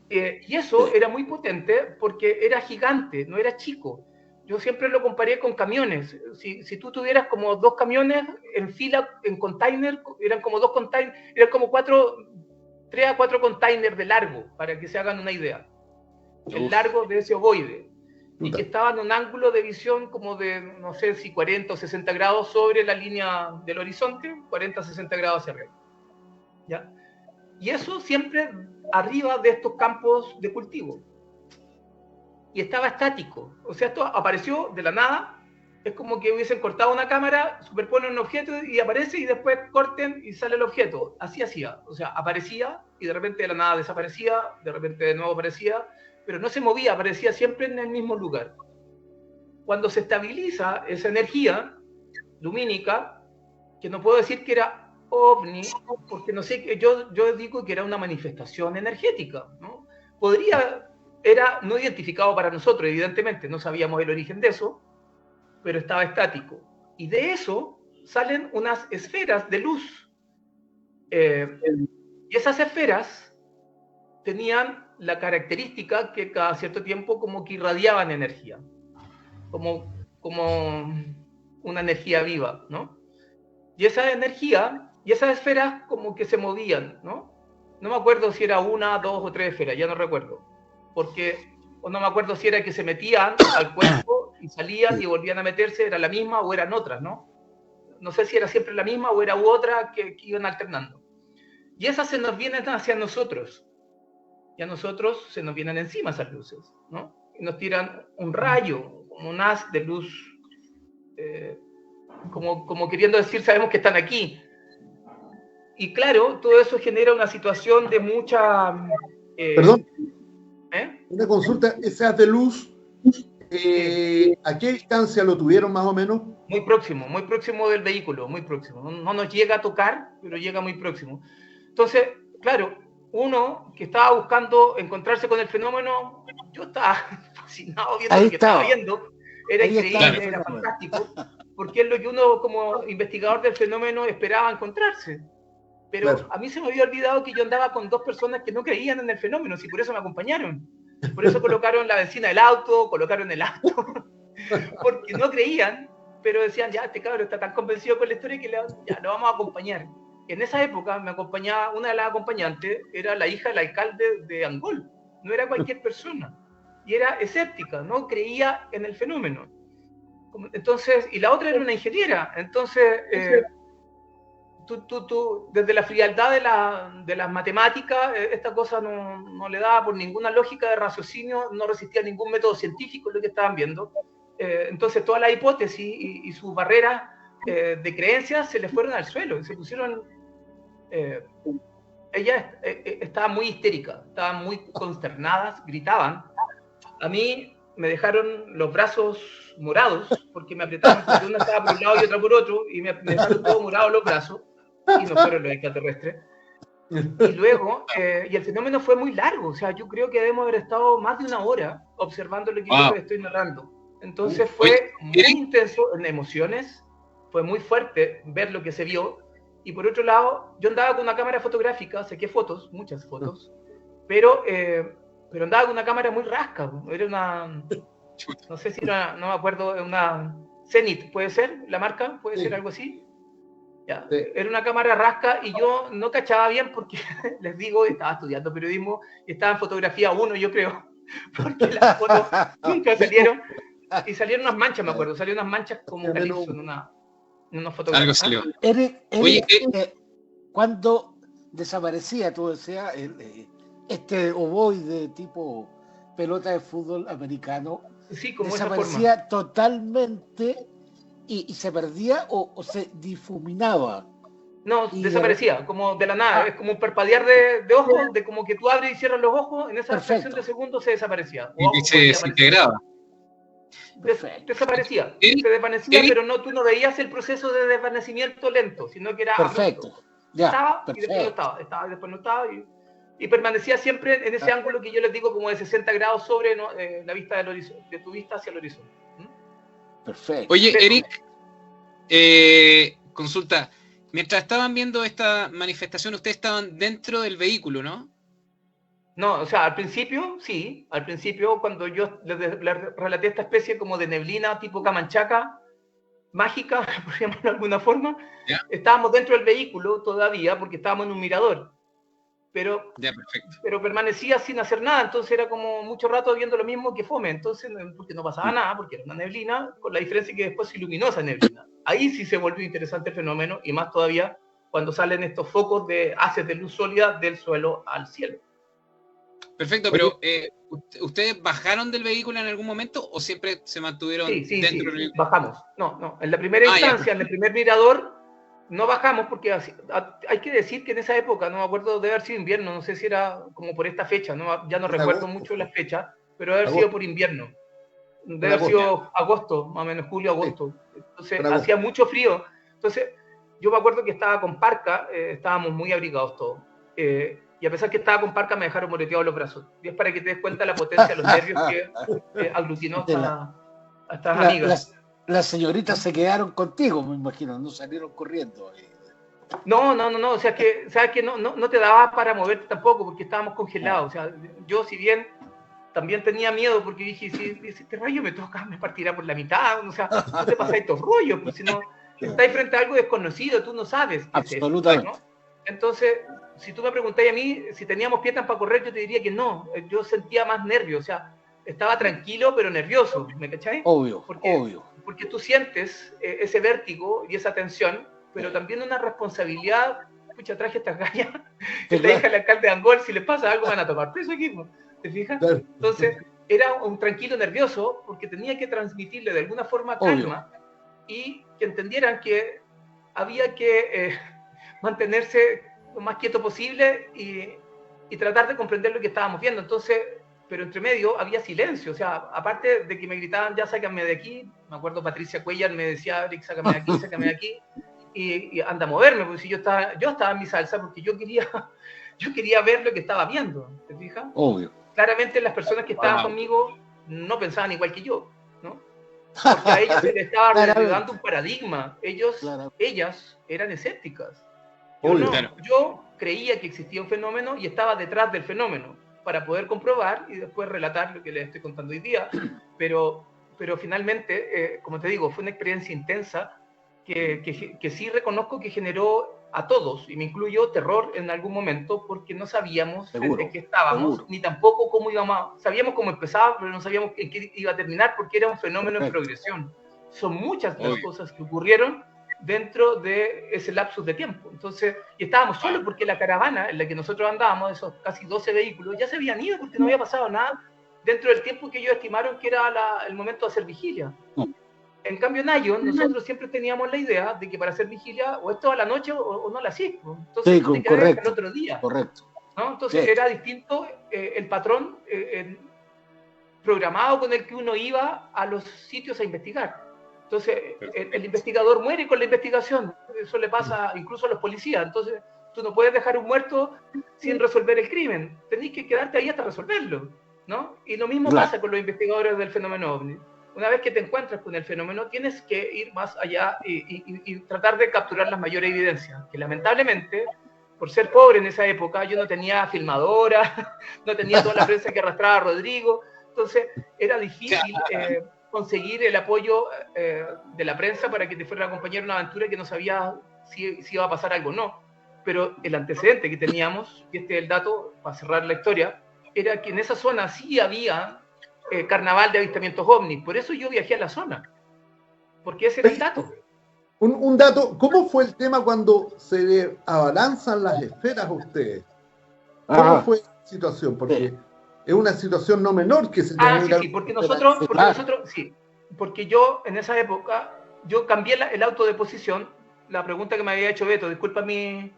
Y eso era muy potente porque era gigante, no era chico. Yo siempre lo comparé con camiones. Si tú tuvieras como 2 camiones en fila, en container, eran como 2 containers, eran como 3 a 4 containers de largo, para que se hagan una idea. El largo de ese ovoide. Y que estaba en un ángulo de visión como de, no sé si 40 o 60 grados sobre la línea del horizonte, 40 o 60 grados hacia arriba. ¿Ya? Y eso siempre arriba de estos campos de cultivo. Y estaba estático. O sea, esto apareció de la nada. Es como que hubiesen cortado una cámara, superponen un objeto y aparece, y después corten y sale el objeto. Así hacía. O sea, aparecía y de repente de la nada desaparecía, de repente de nuevo aparecía, pero no se movía, aparecía siempre en el mismo lugar. Cuando se estabiliza esa energía lumínica, que no puedo decir que era ovni, porque no sé, yo digo que era una manifestación energética, ¿no? Era no identificado para nosotros, evidentemente, no sabíamos el origen de eso, pero estaba estático. Y de eso salen unas esferas de luz. Y esas esferas tenían la característica que cada cierto tiempo como que irradiaban energía, como una energía viva, ¿no? Y esa energía, y esas esferas como que se movían, ¿no? No me acuerdo si era 1, 2 o 3 esferas, ya no recuerdo. O no me acuerdo si era que se metían al cuerpo y salían y volvían a meterse, era la misma o eran otras, ¿no? No sé si era siempre la misma o era otra que iban alternando. Y esas se nos vienen hacia nosotros. Y a nosotros se nos vienen encima esas luces, ¿no? Y nos tiran un rayo, como un haz de luz, como queriendo decir, sabemos que están aquí. Y claro, todo eso genera una situación de mucha... Perdón. Una consulta, ese haz de luz, ¿a qué distancia lo tuvieron más o menos? Muy próximo del vehículo, muy próximo. No nos llega a tocar, pero llega muy próximo. Entonces, claro, uno que estaba buscando encontrarse con el fenómeno, yo estaba fascinado viendo lo que estaba viendo. Era increíble, era fantástico, porque es lo que uno como investigador del fenómeno esperaba encontrarse. Pero a mí se me había olvidado que yo andaba con 2 personas que no creían en el fenómeno, y por eso me acompañaron. Por eso colocaron la benzina del auto, colocaron el auto. porque no creían, pero decían, ya, este cabrón está tan convencido con la historia que ya lo vamos a acompañar. En esa época me acompañaba, una de las acompañantes era la hija del alcalde de Angol, no era cualquier persona, y era escéptica, no creía en el fenómeno. Entonces, y la otra era una ingeniera, entonces, tú, desde la frialdad de las matemáticas, esta cosa no le daba por ninguna lógica de raciocinio, no resistía a ningún método científico lo que estaban viendo. Entonces todas las hipótesis y sus barreras de creencias se le fueron al suelo, se pusieron... ellas estaban muy histéricas, estaban muy consternadas, gritaban. A mí me dejaron los brazos morados, porque me apretaban, porque una estaba por un lado y otra por otro, y me dejaron todos morados los brazos, y no fueron los extraterrestres. Y luego, y el fenómeno fue muy largo, o sea, yo creo que debemos haber estado más de una hora observando lo que yo les estoy narrando. Entonces fue muy intenso en emociones, fue muy fuerte ver lo que se vio, y por otro lado, yo andaba con una cámara fotográfica, saqué fotos, muchas fotos, pero andaba con una cámara muy rasca, era una, no sé si era, no me acuerdo, una Zenith, ¿puede ser? ¿La marca? ¿Puede ser algo así? Ya. Era una cámara rasca y yo no cachaba bien porque, les digo, estaba estudiando periodismo y estaba en fotografía 1, yo creo, porque las fotos nunca salieron, y salieron unas manchas, me acuerdo, salieron unas manchas como calizo en una fotografía. Algo salió. Eric, Oye, cuando desaparecía, tú decías, este ovoide tipo pelota de fútbol americano, sí, como desaparecía esa forma. Totalmente y se perdía o se difuminaba. No, desaparecía, como de la nada, es como un parpadear de ojos, de como que tú abres y cierras los ojos, en esa fracción de segundos se desaparecía. Y se desintegraba. Desaparecía, se desvanecía, pero tú no veías el proceso de desvanecimiento lento, sino que era perfecto. abrupto. Ya, estaba perfecto. Y después no estaba, después no estaba, y permanecía siempre en ese ángulo que yo les digo como de 60 grados sobre la vista del horizonte, de tu vista hacia el horizonte. Perfecto. Oye, Eric, consulta, mientras estaban viendo esta manifestación, ustedes estaban dentro del vehículo, ¿no? No, o sea, al principio, sí. Al principio, cuando yo les relaté esta especie como de neblina tipo Camanchaca, mágica, por ejemplo, de alguna forma, ¿Ya? Estábamos dentro del vehículo todavía, porque estábamos en un mirador. Pero permanecía sin hacer nada, entonces era como mucho rato viendo lo mismo que fome, entonces, porque no pasaba nada, porque era una neblina, con la diferencia que después se iluminó esa neblina. Ahí sí se volvió interesante el fenómeno, y más todavía cuando salen estos focos de haces de luz sólida del suelo al cielo. Perfecto, pero ¿ustedes bajaron del vehículo en algún momento o siempre se mantuvieron dentro del vehículo? Bajamos. No, en la primera instancia, en el primer mirador, no bajamos porque hay que decir que en esa época, no me acuerdo, de haber sido invierno, no sé si era como por esta fecha, ya no recuerdo mucho la fecha, pero debe haber sido por invierno. Debe haber sido agosto, más o menos, julio, agosto. Entonces hacía mucho frío. Entonces yo me acuerdo que estaba con parca, estábamos muy abrigados todos. Y a pesar que estaba con parca, me dejaron moreteados los brazos. Y es para que te des cuenta de la potencia de los nervios que aglutinó a estas amigas. Las señoritas se quedaron contigo, me imagino, no salieron corriendo. No, o sea que no te daba para moverte tampoco, porque estábamos congelados. O sea, yo si bien también tenía miedo, porque dije, si este rayo me toca, me partirá por la mitad, o sea, no te pasáis estos rollos, pues si no, estáis frente a algo desconocido, tú no sabes. Absolutamente. ¿No? Entonces, si tú me preguntáis a mí si teníamos piernas para correr, yo te diría que no, yo sentía más nervios, o sea, estaba tranquilo pero nervioso, ¿me cachai? Obvio. Porque tú sientes ese vértigo y esa tensión, pero también una responsabilidad. Pucha, traje estas gallas que te deja el alcalde de Angol, si les pasa algo van a tomar preso aquí, ¿te fijas? Entonces, era un tranquilo nervioso porque tenía que transmitirle de alguna forma calma y que entendieran que había que mantenerse lo más quieto posible y tratar de comprender lo que estábamos viendo. Entonces, pero entre medio había silencio, o sea, aparte de que me gritaban, ya sácame de aquí, me acuerdo Patricia Cuellar me decía, Eric, sácame de aquí, y anda a moverme, porque si yo estaba en mi salsa, porque yo quería ver lo que estaba viendo, ¿te fijas? Obvio. Claramente las personas que estaban conmigo no pensaban igual que yo, ¿no? Porque a ellos se les estaba dando un paradigma, ellas eran escépticas. Yo creía que existía un fenómeno y estaba detrás del fenómeno, para poder comprobar y después relatar lo que les estoy contando hoy día, pero pero finalmente, como te digo, fue una experiencia intensa que sí reconozco que generó a todos, y me incluyo, terror en algún momento, porque no sabíamos en qué estábamos, ni tampoco cómo íbamos, sabíamos cómo empezaba, pero no sabíamos en qué iba a terminar, porque era un fenómeno en progresión. Son muchas las cosas que ocurrieron dentro de ese lapsus de tiempo. Entonces, y estábamos solos porque la caravana en la que nosotros andábamos, esos casi 12 vehículos, ya se habían ido porque no había pasado nada dentro del tiempo que ellos estimaron que era el momento de hacer vigilia. En cambio, en Ion, nosotros siempre teníamos la idea de que para hacer vigilia, o esto a la noche o no la hacís. Entonces, sí, tú te quedabas hasta el otro día. Correcto. ¿No? Entonces, sí. era distinto el patrón programado con el que uno iba a los sitios a investigar. Entonces, el investigador muere con la investigación. Eso le pasa incluso a los policías. Entonces, tú no puedes dejar un muerto sin resolver el crimen. Tenés que quedarte ahí hasta resolverlo, ¿no? Y lo mismo pasa con los investigadores del fenómeno OVNI. Una vez que te encuentras con el fenómeno, tienes que ir más allá y tratar de capturar las mayores evidencias, que lamentablemente, por ser pobre en esa época, yo no tenía filmadora, no tenía toda la prensa que arrastraba a Rodrigo, entonces era difícil conseguir el apoyo de la prensa para que te fueran a acompañar una aventura que no sabía si iba a pasar algo o no. Pero el antecedente que teníamos, y este es el dato para cerrar la historia, era que en esa zona sí había carnaval de avistamientos ovnis. Por eso yo viajé a la zona, porque ese era el dato. Un dato, ¿cómo fue el tema cuando se le abalanzan las esferas a ustedes? ¿Cómo fue la situación? Porque es una situación no menor que se sí, porque nosotros, porque yo en esa época, yo cambié el auto de posición. La pregunta que me había hecho Beto, disculpa mi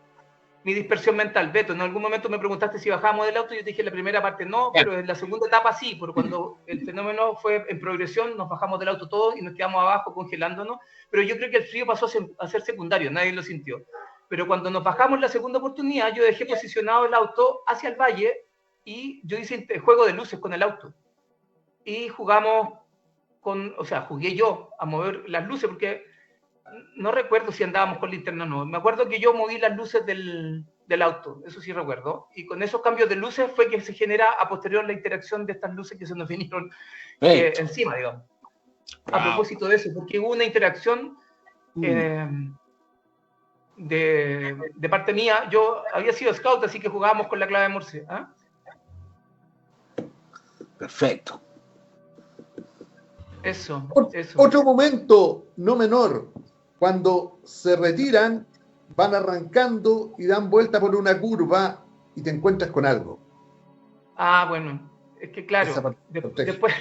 dispersión mental. Beto, en algún momento me preguntaste si bajábamos del auto, yo te dije en la primera parte no, pero en la segunda etapa sí, porque cuando el fenómeno fue en progresión, nos bajamos del auto todos y nos quedamos abajo congelándonos, pero yo creo que el frío pasó a ser secundario, nadie lo sintió. Pero cuando nos bajamos la segunda oportunidad, yo dejé posicionado el auto hacia el valle y yo hice juego de luces con el auto. Y jugamos jugué yo a mover las luces, porque no recuerdo si andábamos con linterna o no. Me acuerdo que yo moví las luces del auto, eso sí recuerdo. Y con esos cambios de luces fue que se genera a posterior la interacción de estas luces que se nos vinieron encima, digamos. A propósito de eso, porque hubo una interacción de parte mía. Yo había sido scout, así que jugábamos con la clave Morse. ¿Ah? Perfecto. Eso. Otro momento no menor, cuando se retiran, van arrancando y dan vuelta por una curva y te encuentras con algo. Ah, bueno, es que claro, después...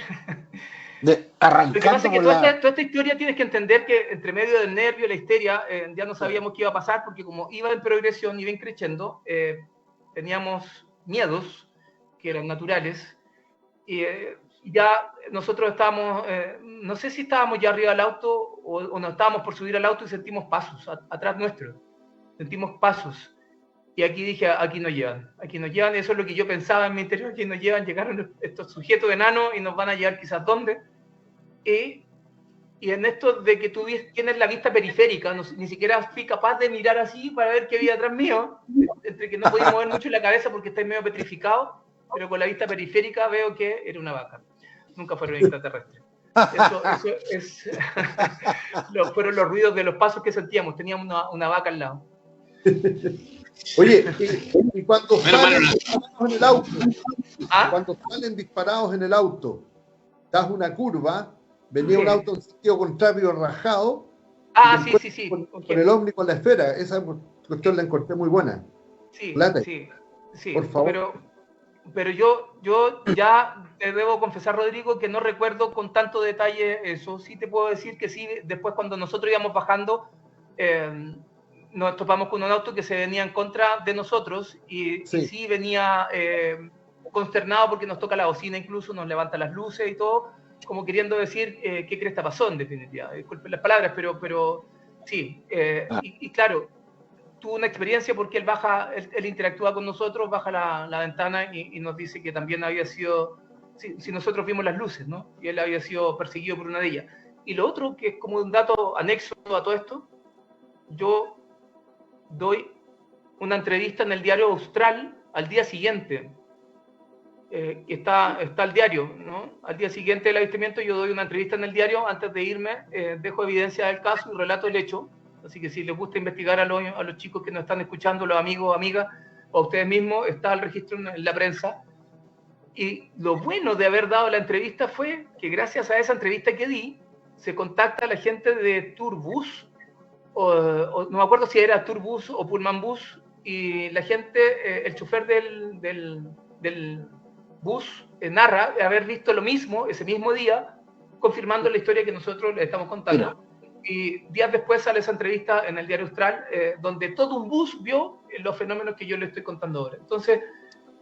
Arrancando. Lo que pasa es que toda esta historia tienes que entender que entre medio del nervio y la histeria ya no sabíamos qué iba a pasar, porque como iba en progresión, iba creciendo, teníamos miedos que eran naturales, y ya nosotros estábamos, no sé si estábamos ya arriba del auto o nos estábamos por subir al auto y sentimos pasos atrás nuestro, sentimos pasos. Y aquí dije, aquí nos llevan, eso es lo que yo pensaba en mi interior, aquí nos llevan, llegaron estos sujetos enanos y nos van a llevar quizás dónde. Y en esto de que tú tienes la vista periférica, ni siquiera fui capaz de mirar así para ver qué había atrás mío, entre que no podía mover mucho la cabeza porque estoy medio petrificado, pero con la vista periférica veo que era una vaca. Nunca fueron extraterrestres. Eso fueron los ruidos de los pasos que sentíamos, teníamos una vaca al lado. Oye, y cuando salen disparados en el auto, cuando salen disparados en el auto, das una curva, venía un auto en sentido contrario rajado, sí. Con el ovni con la esfera, esa cuestión la encontré muy buena. Sí, por favor. Pero yo ya te debo confesar, Rodrigo, que no recuerdo con tanto detalle eso. Sí te puedo decir que sí, después cuando nosotros íbamos bajando, nos topamos con un auto que se venía en contra de nosotros y sí venía consternado porque nos toca la bocina, incluso nos levanta las luces y todo, como queriendo decir qué cresta pasó, en definitiva. Disculpen las palabras, pero sí. Y claro, tuvo una experiencia porque él interactúa con nosotros, baja la ventana y nos dice que también había sido, si nosotros vimos las luces, ¿no? Y él había sido perseguido por una de ellas. Y lo otro, que es como un dato anexo a todo esto, yo doy una entrevista en el diario Austral al día siguiente que está al diario, ¿no? Al día siguiente del avistamiento yo doy una entrevista en el diario, antes de irme dejo evidencia del caso y relato el hecho, así que si les gusta investigar a los chicos que nos están escuchando, los amigos, amigas, o a ustedes mismos, está el registro en la prensa. Y lo bueno de haber dado la entrevista fue que gracias a esa entrevista que di, se contacta a la gente de Tourbus, o no me acuerdo si era Tourbus o Pullman Bus, y la gente, el chofer del bus narra haber visto lo mismo ese mismo día, confirmando la historia que nosotros le estamos contando. Y días después sale esa entrevista en el Diario Austral, donde todo un bus vio los fenómenos que yo le estoy contando ahora. Entonces,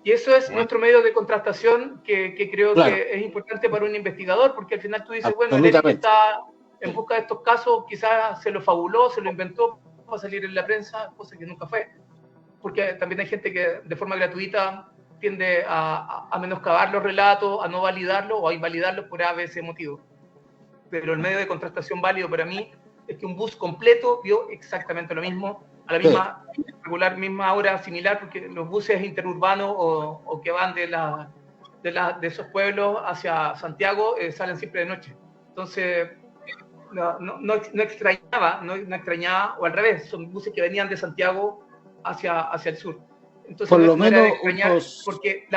y eso es nuestro medio de contrastación que creo que es importante para un investigador, porque al final tú dices, bueno, el Eric está en busca de estos casos, quizás se lo fabuló, se lo inventó para salir en la prensa, cosa que nunca fue. Porque también hay gente que de forma gratuita tiende a menoscabar los relatos, a no validarlos o a invalidarlos por A, B, C motivo. Pero el medio de contrastación válido para mí es que un bus completo vio exactamente lo mismo, a la misma regular, misma hora similar, porque los buses interurbanos o que van de esos pueblos hacia Santiago salen siempre de noche. Entonces, no extrañaba, o al revés, son buses que venían de Santiago hacia el sur. Entonces, por lo no era menos de extrañar, porque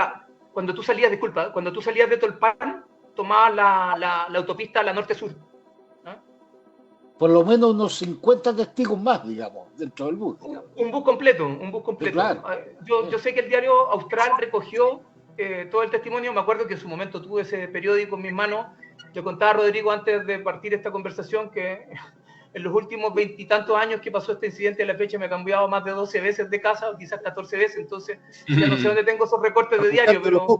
cuando tú salías de Tolpan, tomabas la autopista a la norte-sur. Por lo menos unos 50 testigos más, digamos, dentro del bus. Un bus completo. Claro. Yo sé que el Diario Austral recogió todo el testimonio. Me acuerdo que en su momento tuve ese periódico en mis manos. Le contaba a Rodrigo antes de partir esta conversación que en los últimos 20 y tantos años que pasó este incidente a la fecha me he cambiado más de 12 veces de casa, o quizás 14 veces, entonces ya no sé dónde tengo esos recortes de diario, pero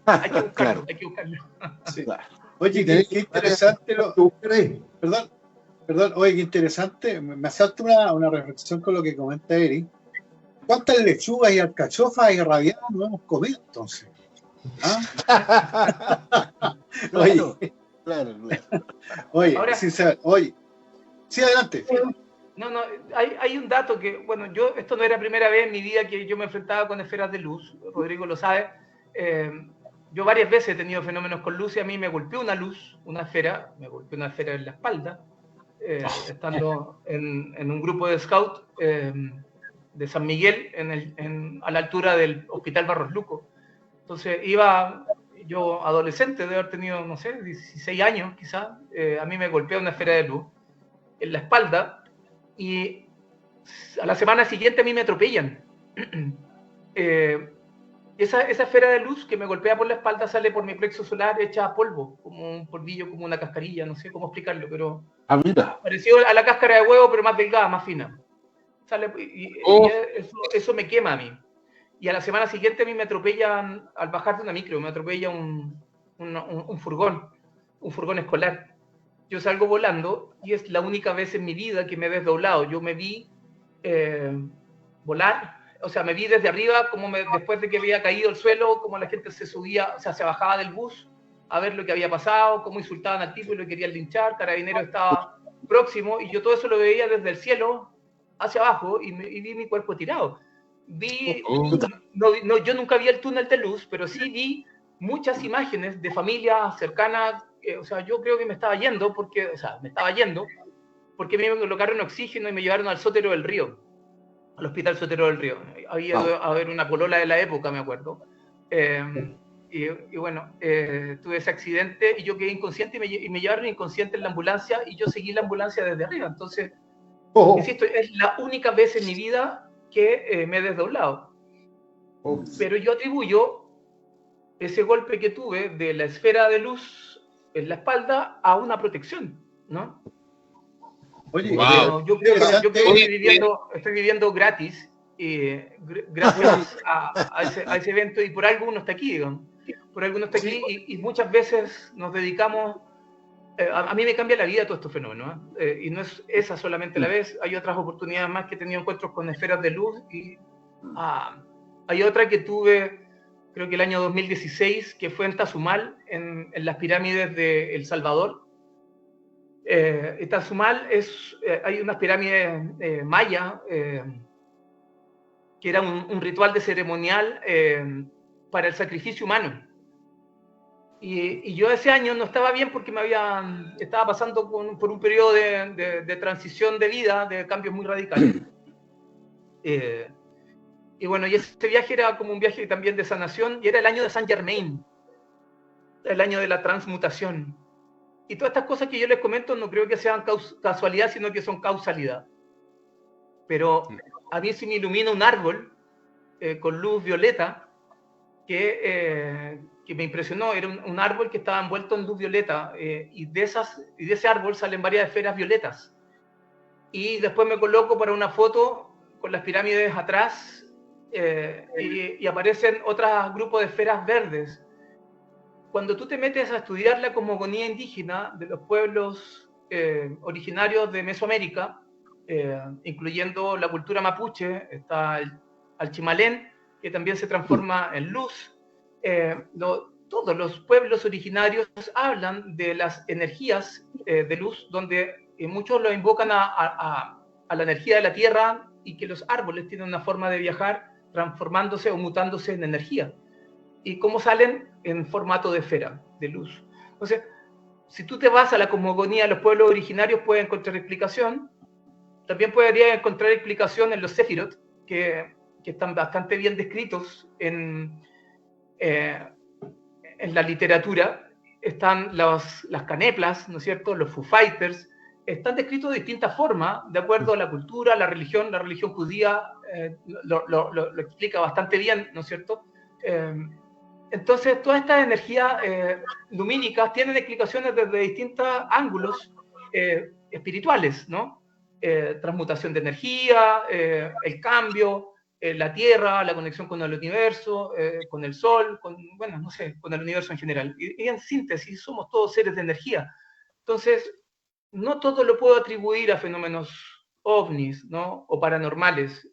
hay que buscarlo, claro. hay que buscarlo. Sí. Oye, qué interesante Perdón, oye, qué interesante. Me asalta una reflexión con lo que comenta Eric. ¿Cuántas lechugas y alcachofas y rabiadas no hemos comido entonces? ¿Ah? Claro. Oye, Ahora, oye, sí, adelante. No, hay un dato que, bueno, esto no era la primera vez en mi vida que yo me enfrentaba con esferas de luz, Rodrigo lo sabe. Yo varias veces he tenido fenómenos con luz y a mí me golpeó una esfera en la espalda. Estando en un grupo de scout de San Miguel a la altura del Hospital Barros Luco. Entonces iba yo adolescente, de haber tenido, no sé, 16 años quizás, a mí me golpea una esfera de luz en la espalda y a la semana siguiente a mí me atropellan. Esa esfera de luz que me golpea por la espalda sale por mi plexo solar hecha polvo, como un polvillo, como una cascarilla, no sé cómo explicarlo, pero parecido a la cáscara de huevo, pero más delgada, más fina. Sale, y eso me quema a mí. Y a la semana siguiente a mí me atropellan, al bajar de una micro, me atropella un furgón escolar. Yo salgo volando y es la única vez en mi vida que me he desdoblado. Yo me vi volar. O sea, me vi desde arriba, después de que había caído al suelo, como la gente se subía, o sea, se bajaba del bus a ver lo que había pasado, cómo insultaban al tipo y lo querían linchar, Carabineros estaba próximo, y yo todo eso lo veía desde el cielo hacia abajo y vi mi cuerpo tirado. Yo nunca vi el túnel de luz, pero sí vi muchas imágenes de familia cercana, o sea, yo creo que me estaba yendo, porque me colocaron oxígeno y me llevaron al Sotero del Río. Al Hospital Sotero del Río. Había a ver una polola de la época, me acuerdo. Y bueno, tuve ese accidente y yo quedé inconsciente y me llevaron inconsciente en la ambulancia y yo seguí la ambulancia desde arriba. Entonces, insisto, es la única vez en mi vida que me he desdoblado. Pero yo atribuyo ese golpe que tuve de la esfera de luz en la espalda a una protección, ¿no? Oye, wow. Yo creo que estoy viviendo gratis, gracias a ese evento, y por algo uno está aquí, digamos. Por algo uno está aquí y muchas veces nos dedicamos. A mí me cambia la vida todo estos fenómenos, y no es esa solamente la vez. Hay otras oportunidades más que he tenido encuentros con esferas de luz, y hay otra que tuve, creo que el año 2016, que fue en Tazumal, en las pirámides de El Salvador. Tazumal hay unas pirámides maya que era un ritual de ceremonial para el sacrificio humano. Y yo ese año no estaba bien porque estaba pasando por un periodo de transición de vida, de cambios muy radicales. Y bueno, y ese viaje era como un viaje también de sanación, y era el año de Saint Germain, el año de la transmutación. Y todas estas cosas que yo les comento no creo que sean casualidad, sino que son causalidad. Pero a mí sí me ilumina un árbol con luz violeta que me impresionó. Era un árbol que estaba envuelto en luz violeta, y de ese árbol salen varias esferas violetas. Y después me coloco para una foto con las pirámides atrás, y aparecen otros grupos de esferas verdes. Cuando tú te metes a estudiar la cosmogonía indígena de los pueblos originarios de Mesoamérica, incluyendo la cultura mapuche, está el Alchimalén, que también se transforma en luz. Todos los pueblos originarios hablan de las energías de luz, donde muchos lo invocan a la energía de la tierra, y que los árboles tienen una forma de viajar transformándose o mutándose en energía. Y cómo salen en formato de esfera, de luz. Entonces, si tú te vas a la cosmogonía de los pueblos originarios, puedes encontrar explicación. También podrías encontrar explicación en los Sefirot, que están bastante bien descritos en la literatura. Están las caneplas, ¿no es cierto?, los Foo Fighters. Están descritos de distintas formas, de acuerdo a la cultura, la religión judía lo explica bastante bien, ¿no es cierto? Entonces, todas estas energías lumínicas tienen explicaciones desde distintos ángulos espirituales, ¿no? Transmutación de energía, el cambio, la Tierra, la conexión con el universo, con el Sol, con el universo en general. Y en síntesis, somos todos seres de energía. Entonces, no todo lo puedo atribuir a fenómenos ovnis, ¿no?, o paranormales.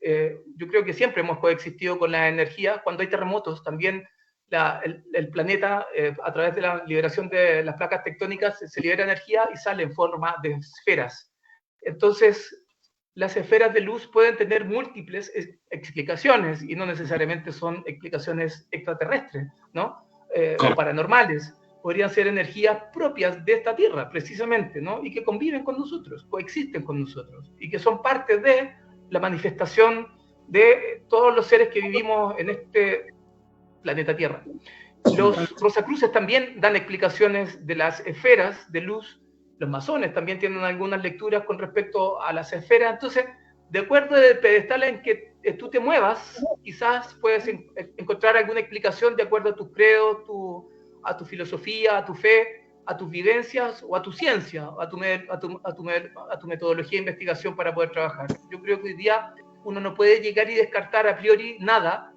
Yo creo que siempre hemos coexistido con la energía. Cuando hay terremotos, también el planeta, a través de la liberación de las placas tectónicas, se libera energía y sale en forma de esferas. Entonces, las esferas de luz pueden tener múltiples explicaciones, y no necesariamente son explicaciones extraterrestres, ¿no? O paranormales. Podrían ser energías propias de esta Tierra, precisamente, ¿no? Y que conviven con nosotros, coexisten con nosotros, y que son parte de la manifestación de todos los seres que vivimos en este planeta Tierra. Los Rosacruces también dan explicaciones de las esferas de luz. Los masones también tienen algunas lecturas con respecto a las esferas. Entonces, de acuerdo al pedestal en que tú te muevas, quizás puedes encontrar alguna explicación de acuerdo a tus credos, a tu filosofía, a tu fe, a tus vivencias o a tu ciencia, a tu metodología de investigación para poder trabajar. Yo creo que hoy día uno no puede llegar y descartar a priori nada,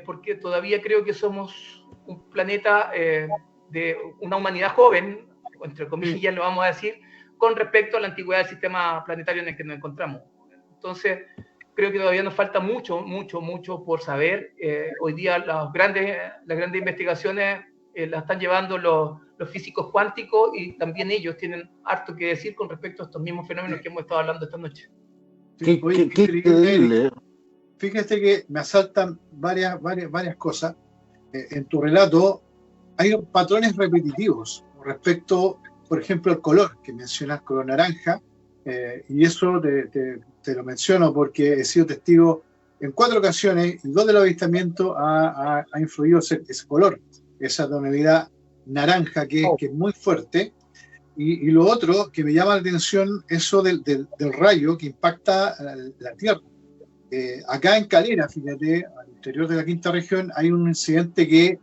porque todavía creo que somos un planeta de una humanidad joven, entre comillas lo vamos a decir, con respecto a la antigüedad del sistema planetario en el que nos encontramos. Entonces, creo que todavía nos falta mucho por saber. Hoy día las grandes investigaciones las están llevando los físicos cuánticos, y también ellos tienen harto que decir con respecto a estos mismos fenómenos que hemos estado hablando esta noche. Sí, qué increíble. Fíjate que me asaltan varias cosas. En tu relato hay patrones repetitivos respecto, por ejemplo, al color, que mencionas, color naranja, y eso te lo menciono porque he sido testigo en 4 ocasiones, y 2 de los avistamientos ha influido ese color, esa tonalidad naranja que es muy fuerte. Y lo otro que me llama la atención, eso del rayo que impacta la Tierra. Acá en Calera, fíjate, al interior de la quinta región, hay un incidente que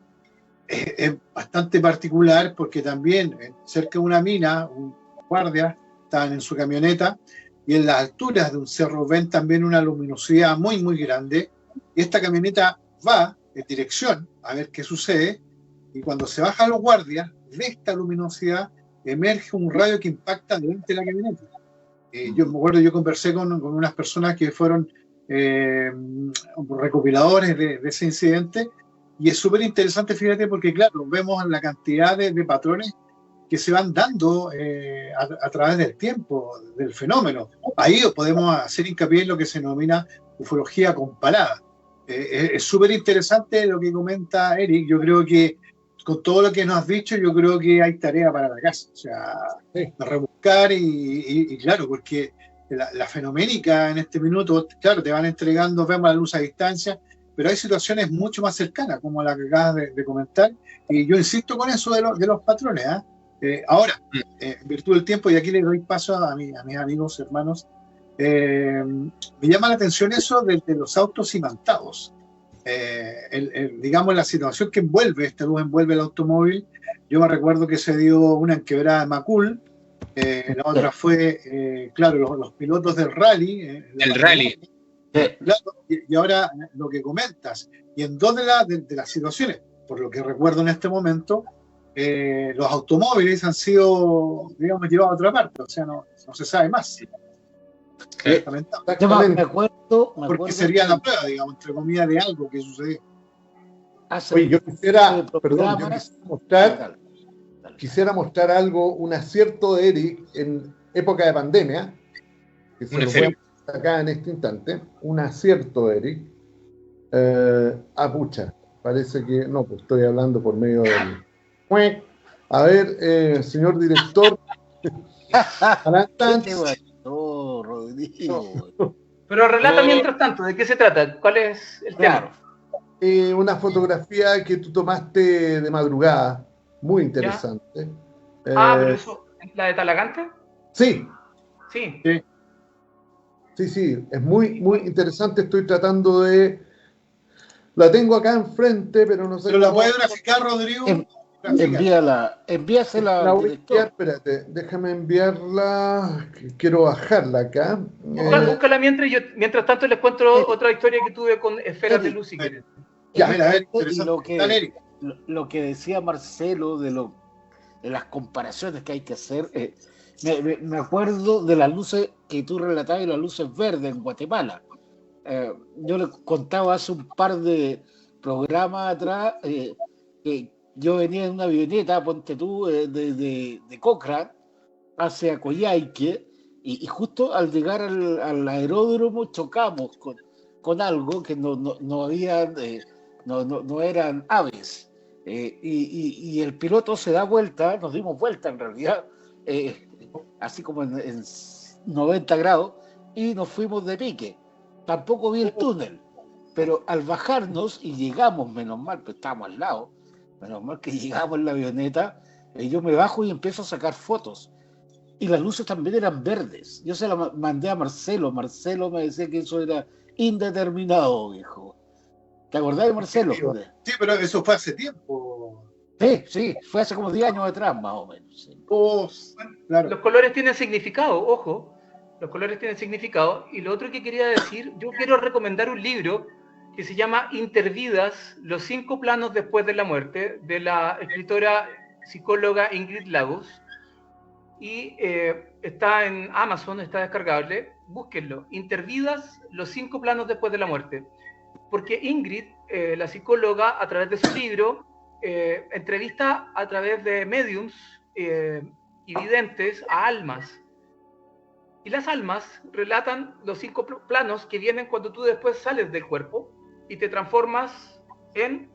es bastante particular, porque también cerca de una mina, un guardia estaban en su camioneta, y en las alturas de un cerro ven también una luminosidad muy, muy grande, y esta camioneta va en dirección a ver qué sucede, y cuando se bajan los guardias, de esta luminosidad emerge un rayo que impacta delante de la camioneta. Yo me acuerdo, yo conversé con unas personas que fueron recopiladores de ese incidente, y es súper interesante, fíjate, porque claro, vemos la cantidad de patrones que se van dando a través del tiempo, del fenómeno. Ahí podemos hacer hincapié en lo que se denomina ufología comparada. Es súper interesante lo que comenta Eric. Yo creo que con todo lo que nos has dicho, yo creo que hay tarea para la casa. O sea, Sí. rebuscar y claro, porque la fenoménica en este minuto, claro, te van entregando, vemos la luz a distancia, pero hay situaciones mucho más cercanas, como la que acabas de comentar, y yo insisto con eso de los patrones. Ahora, en virtud del tiempo, y aquí le doy paso a mis amigos, hermanos, me llama la atención eso de los autos imantados. Digamos, la situación que envuelve, esta luz envuelve el automóvil. Yo me recuerdo que se dio una en Quebrada de Macul, la otra fue, claro, los pilotos del rally. El rally. Claro, y ahora lo que comentas, y en dos de las situaciones, por lo que recuerdo en este momento, los automóviles han sido, digamos, llevados a otra parte, o sea, no se sabe más. Lamentable. Yo me Exactamente. acuerdo Porque sería la prueba, digamos, entre comillas, de algo que sucedió. Oye, yo quisiera, perdón, yo programas. quisiera mostrar, Dale, dale. quisiera mostrar algo, un acierto de Eric en época de pandemia, que se Un lo voy a efecto. mostrar acá en este instante, un acierto de Eric. Pucha, parece que, no, pues estoy hablando por medio del... A ver, señor director. ¿Qué te pasó, Rodrigo? Pero relata mientras tanto, ¿de qué se trata? ¿Cuál es el Claro. tema? Una fotografía que tú tomaste de madrugada, muy interesante. Pero eso, ¿la de Talagante? Sí, Sí. sí, es muy, muy interesante. Estoy tratando de... La tengo acá enfrente, pero no sé ¿Pero la cómo- puede graficar, Rodrigo? Envíasela La al voy a director. enviar, espérate, déjame enviarla, que quiero bajarla acá. Búscala mientras tanto les cuento otra historia que tuve con esferas de Eric. luz, si quieren. Ya. A ver, Y interesante. Dale, Eric. lo que decía Marcelo de las comparaciones que hay que hacer, me acuerdo de las luces que tú relatabas y las luces verdes en Guatemala. Yo le contaba hace un par de programas atrás que yo venía en una avioneta, ponte tú, de Cochrane hacia Coyhaique, y justo al llegar al aeródromo chocamos con algo que no había, no eran aves. Y el piloto se da vuelta, nos dimos vuelta en realidad, así como en 90 grados, y nos fuimos de pique. Tampoco vi el túnel, pero al bajarnos y llegamos, menos mal, pues estábamos al lado, menos mal que llegamos en la avioneta, yo me bajo y empiezo a sacar fotos. Y las luces también eran verdes. Yo se las mandé a Marcelo. Marcelo me decía que eso era indeterminado, viejo. ¿Te acordás de Marcelo? Sí, pero eso fue hace tiempo. Sí, fue hace como 10 años atrás, más o menos. Sí. Claro. Los colores tienen significado, ojo. Los colores tienen significado. Y lo otro que quería decir, yo quiero recomendar un libro que se llama Intervidas, los 5 planos después de la muerte, de la escritora psicóloga Ingrid Lagos. Y está en Amazon, está descargable. Búsquenlo. Intervidas, los 5 planos después de la muerte. Porque Ingrid, la psicóloga, a través de su libro, entrevista a través de mediums y videntes a almas. Y las almas relatan los 5 planos que vienen cuando tú después sales del cuerpo y te transformas en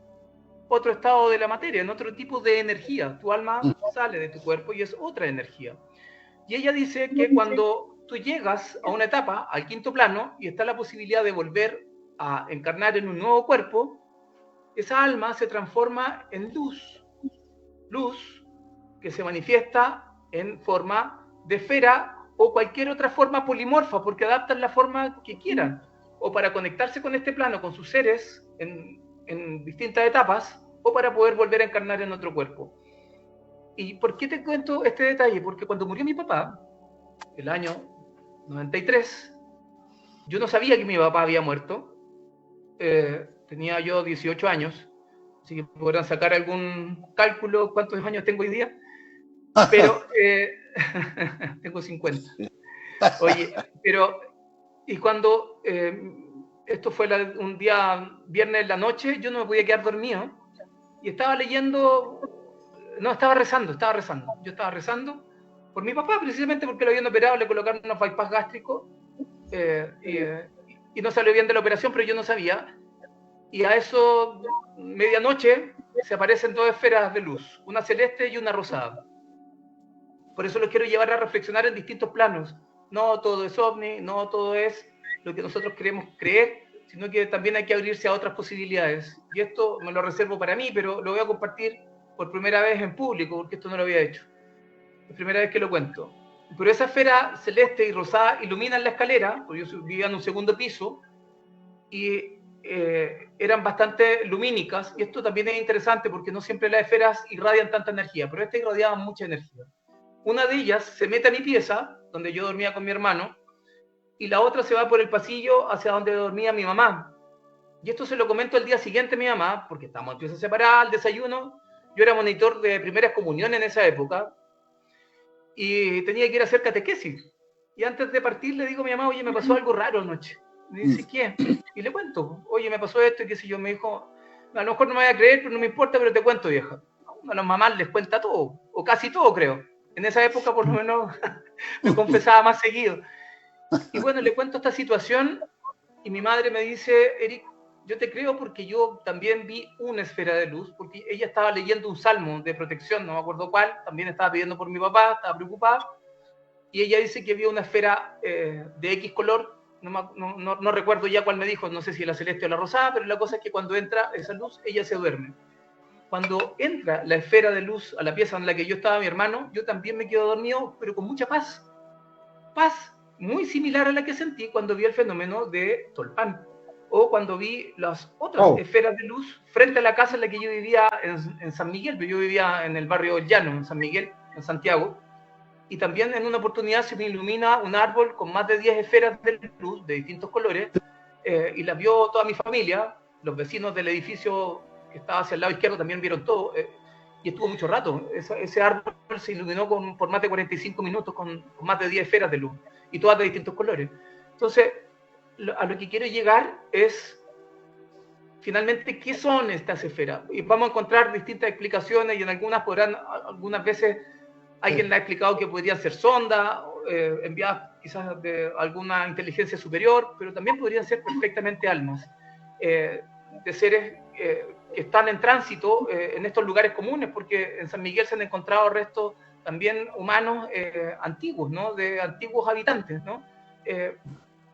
otro estado de la materia, en otro tipo de energía. Tu alma sale de tu cuerpo y es otra energía. Y ella dice que cuando tú llegas a una etapa, al 5º plano, y está la posibilidad de volver a encarnar en un nuevo cuerpo, esa alma se transforma en luz. Luz que se manifiesta en forma de esfera o cualquier otra forma polimorfa, porque adaptan la forma que quieran, o para conectarse con este plano, con sus seres en distintas etapas, o para poder volver a encarnar en otro cuerpo. ¿Y por qué te cuento este detalle? Porque cuando murió mi papá, el año 93, yo no sabía que mi papá había muerto. Tenía yo 18 años, así que podrán sacar algún cálculo cuántos años tengo hoy día. Pero tengo 50. Oye, pero y cuando esto fue un día viernes en la noche, yo no me podía quedar dormido y estaba leyendo, no, estaba rezando. Yo estaba rezando por mi papá, precisamente porque lo habían operado, le colocaron unos bypass gástricos y no salió bien de la operación, pero yo no sabía. Y a eso, medianoche, se aparecen dos esferas de luz, una celeste y una rosada. Por eso los quiero llevar a reflexionar en distintos planos. No todo es ovni, no todo es lo que nosotros queremos creer, sino que también hay que abrirse a otras posibilidades. Y esto me lo reservo para mí, pero lo voy a compartir por primera vez en público, porque esto no lo había hecho. Es la primera vez que lo cuento. Pero esa esfera celeste y rosada iluminan la escalera, porque yo vivía en un segundo piso, y eran bastante lumínicas. Y esto también es interesante, porque no siempre las esferas irradian tanta energía, pero estas irradiaban mucha energía. Una de ellas se mete a mi pieza, donde yo dormía con mi hermano, y la otra se va por el pasillo hacia donde dormía mi mamá. Y esto se lo comento el día siguiente a mi mamá, porque estábamos en piezas separadas, al desayuno. Yo era monitor de primeras comuniones en esa época, y tenía que ir a hacer catequesis. Y antes de partir le digo a mi mamá, oye, me pasó algo raro anoche. Me dice, ¿qué? Y le cuento, oye, me pasó esto, y qué sé yo. Me dijo, a lo mejor no me voy a creer, pero no me importa, pero te cuento, vieja. A las mamás les cuenta todo, o casi todo, creo. En esa época, por lo menos, me confesaba más seguido. Y bueno, le cuento esta situación, y mi madre me dice, Eric, yo te creo porque yo también vi una esfera de luz, porque ella estaba leyendo un salmo de protección, no me acuerdo cuál, también estaba pidiendo por mi papá, estaba preocupada, y ella dice que vio una esfera de X color, no recuerdo ya cuál me dijo, no sé si la celeste o la rosada, pero la cosa es que cuando entra esa luz, ella se duerme. Cuando entra la esfera de luz a la pieza en la que yo estaba, mi hermano, yo también me quedo dormido, pero con mucha paz. Paz muy similar a la que sentí cuando vi el fenómeno de Tolpan, o cuando vi las otras esferas de luz frente a la casa en la que yo vivía en San Miguel. Yo vivía en el barrio El Llano, en San Miguel, en Santiago, y también en una oportunidad se me ilumina un árbol con más de 10 esferas de luz de distintos colores, y las vio toda mi familia. Los vecinos del edificio que estaba hacia el lado izquierdo también vieron todo, y estuvo mucho rato. Ese árbol se iluminó por más de 45 minutos con más de 10 esferas de luz, y todas de distintos colores. Entonces, a lo que quiero llegar es, finalmente, ¿qué son estas esferas? Y vamos a encontrar distintas explicaciones, y en algunas veces alguien le ha explicado que podrían ser sondas, enviadas quizás de alguna inteligencia superior, pero también podrían ser perfectamente almas, de seres que están en tránsito en estos lugares comunes, porque en San Miguel se han encontrado restos también humanos antiguos, ¿no? De antiguos habitantes, ¿no?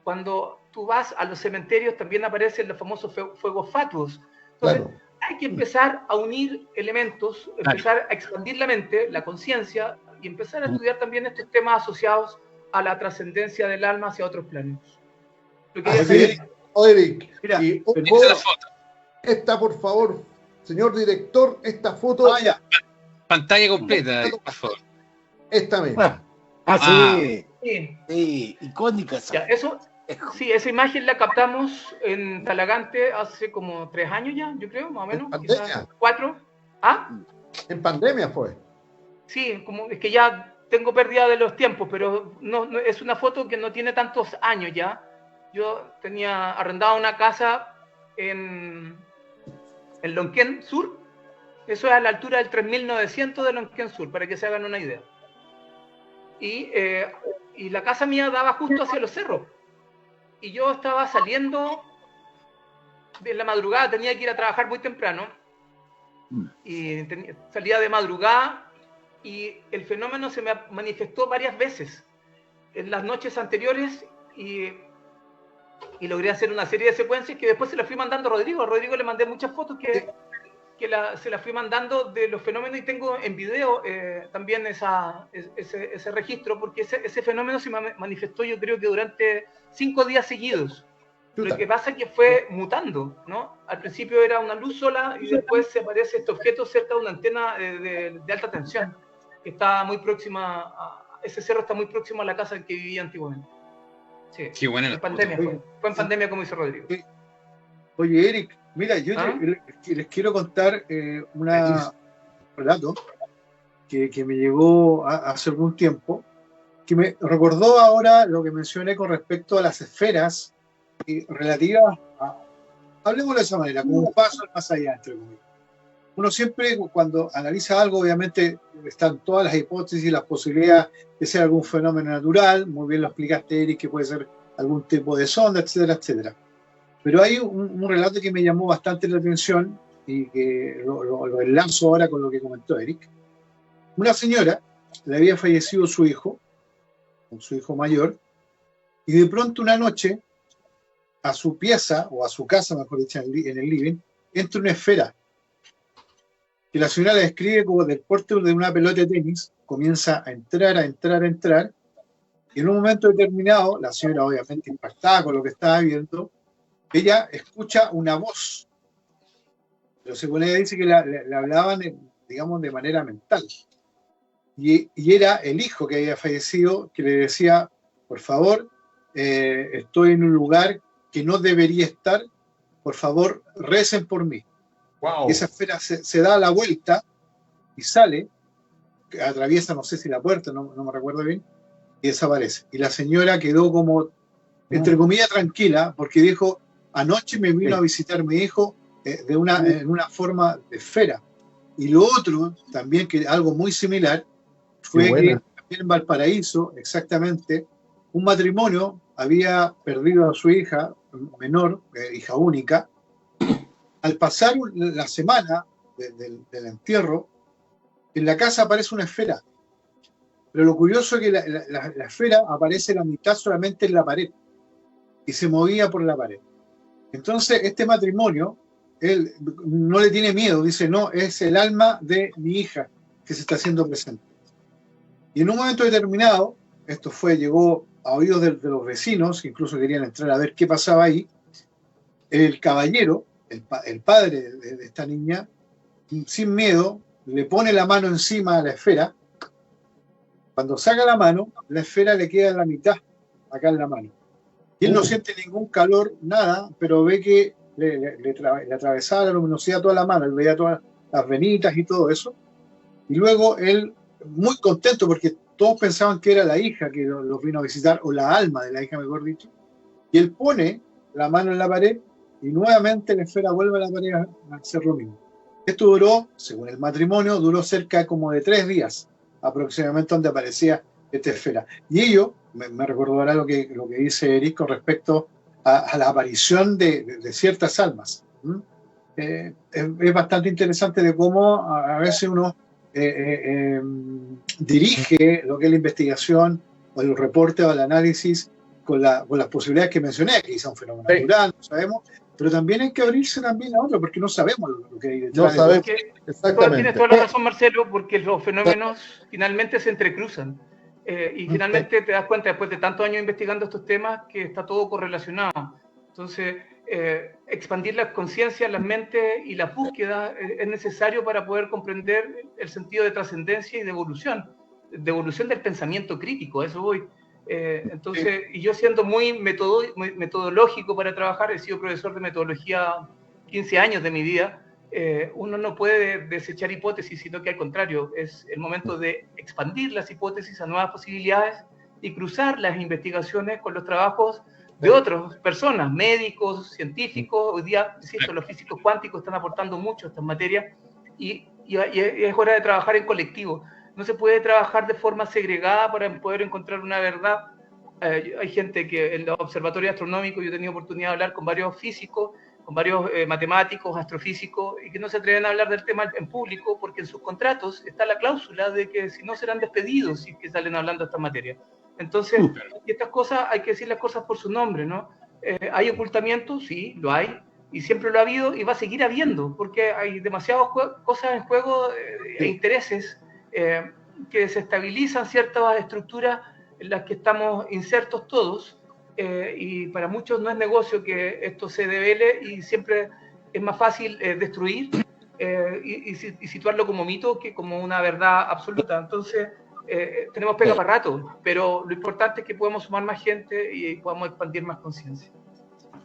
Cuando tú vas a los cementerios también aparecen los famosos fuegos fatuos. Entonces, claro, hay que empezar a unir elementos, empezar a expandir la mente, la conciencia, y empezar a estudiar también estos temas asociados a la trascendencia del alma hacia otros planos. Eric, mira, y esta, por favor, señor director, esta foto. Ya. Pantalla completa, por favor. Esta misma. Sí, icónica esa. Ya, eso, sí, esa imagen la captamos en Talagante hace como 3 años ya, yo creo, más o menos, quizás 4. ¿Ah? En pandemia fue. Sí, como es que ya tengo pérdida de los tiempos, pero no, es una foto que no tiene tantos años ya. Yo tenía arrendado una casa en Lonquén Sur. Eso es a la altura del 3900 de Lonquén Sur, para que se hagan una idea. Y la casa mía daba justo hacia los cerros. Y yo estaba saliendo de la madrugada, tenía que ir a trabajar muy temprano. Y salía de madrugada, y el fenómeno se me manifestó varias veces en las noches anteriores, y logré hacer una serie de secuencias que después se las fui mandando a Rodrigo. A Rodrigo le mandé muchas fotos que se las fui mandando de los fenómenos, y tengo en video también ese registro, porque ese fenómeno se manifestó, yo creo que durante 5 días seguidos. Lo que pasa es que fue mutando, ¿no? Al principio era una luz sola, y después se aparece este objeto cerca de una antena de alta tensión, que está muy próxima ese cerro está muy próximo a la casa en que vivía antiguamente. Sí, qué buena en pandemia fue en pandemia, como dice Rodrigo. Oye, Eric, mira, yo les quiero contar un relato que me llegó hace algún tiempo, que me recordó ahora lo que mencioné con respecto a las esferas relativas a, hablemos de esa manera, como un paso más allá, entre comillas. Uno siempre, cuando analiza algo, obviamente están todas las hipótesis y las posibilidades de ser algún fenómeno natural. Muy bien lo explicaste, Eric, que puede ser algún tipo de sonda, etcétera, etcétera. Pero hay un relato que me llamó bastante la atención, y que lo enlazo ahora con lo que comentó Eric. Una señora le había fallecido su hijo mayor, y de pronto una noche a su pieza, o a su casa, mejor dicho, en el living, entra una esfera que la señora la describe como del porte de una pelota de tenis. Comienza a entrar, y en un momento determinado, la señora obviamente impactada con lo que estaba viendo, ella escucha una voz, pero según ella dice que le hablaban, digamos, de manera mental, y era el hijo que había fallecido, que le decía: por favor, estoy en un lugar que no debería estar, por favor, recen por mí. Wow. Y esa esfera se da la vuelta y sale, atraviesa, no sé si la puerta, no me recuerdo bien, y desaparece. Y la señora quedó como, entre comillas, tranquila, porque dijo: anoche me vino a visitar mi hijo en una forma de esfera. Y lo otro, también, que algo muy similar, fue que también en Valparaíso, exactamente, un matrimonio había perdido a su hija menor, hija única. Al pasar la semana del entierro, en la casa aparece una esfera. Pero lo curioso es que la esfera aparece la mitad solamente en la pared y se movía por la pared. Entonces, este matrimonio, él no le tiene miedo, dice: no, es el alma de mi hija que se está haciendo presente. Y en un momento determinado, llegó a oídos de los vecinos, que incluso querían entrar a ver qué pasaba ahí. El caballero, el padre de esta niña, sin miedo, le pone la mano encima a la esfera. Cuando saca la mano, la esfera le queda en la mitad, acá en la mano. Y él no siente ningún calor, nada, pero ve que le atravesaba la luminosidad toda la mano, él veía todas las venitas y todo eso. Y luego él, muy contento, porque todos pensaban que era la hija que los vino a visitar, o la alma de la hija, mejor dicho, y él pone la mano en la pared y nuevamente la esfera vuelve a la pared a hacer lo mismo. Esto duró, según el matrimonio, duró cerca como de 3 días aproximadamente, donde aparecía esta esfera. Y ello me recordará lo que dice Eric con respecto a la aparición de ciertas almas. Es bastante interesante de cómo a veces uno dirige lo que es la investigación o el reporte o el análisis con las posibilidades que mencioné, que quizá un fenómeno natural, no sabemos, pero también hay que abrirse también a otro, porque no sabemos lo que hay detrás. No sabemos, exactamente. Tienes toda la razón, Marcelo, porque los fenómenos finalmente se entrecruzan. Y finalmente te das cuenta, después de tantos años investigando estos temas, que está todo correlacionado. Entonces, expandir las conciencias, las mentes y la búsqueda es necesario para poder comprender el sentido de trascendencia y de evolución del pensamiento crítico, a eso voy. Entonces, y yo siendo muy metodológico para trabajar, he sido profesor de metodología 15 años de mi vida, uno no puede desechar hipótesis, sino que al contrario, es el momento de expandir las hipótesis a nuevas posibilidades y cruzar las investigaciones con los trabajos de otras personas, médicos, científicos. Hoy día, insisto, los físicos cuánticos están aportando mucho a estas materias y es hora de trabajar en colectivo. No se puede trabajar de forma segregada para poder encontrar una verdad. Hay gente que en los observatorios astronómicos, yo he tenido oportunidad de hablar con varios físicos, con varios matemáticos, astrofísicos, y que no se atreven a hablar del tema en público porque en sus contratos está la cláusula de que si no serán despedidos si que salen hablando de esta materia. Entonces, y estas cosas hay que decir las cosas por su nombre, ¿no? ¿Hay ocultamiento? Sí, lo hay, y siempre lo ha habido y va a seguir habiendo, porque hay demasiadas cosas en juego e intereses que desestabilizan ciertas estructuras en las que estamos insertos todos, y para muchos no es negocio que esto se devele y siempre es más fácil destruir y situarlo como mito que como una verdad absoluta. Entonces, tenemos pega para rato, pero lo importante es que podamos sumar más gente y podamos expandir más conciencia.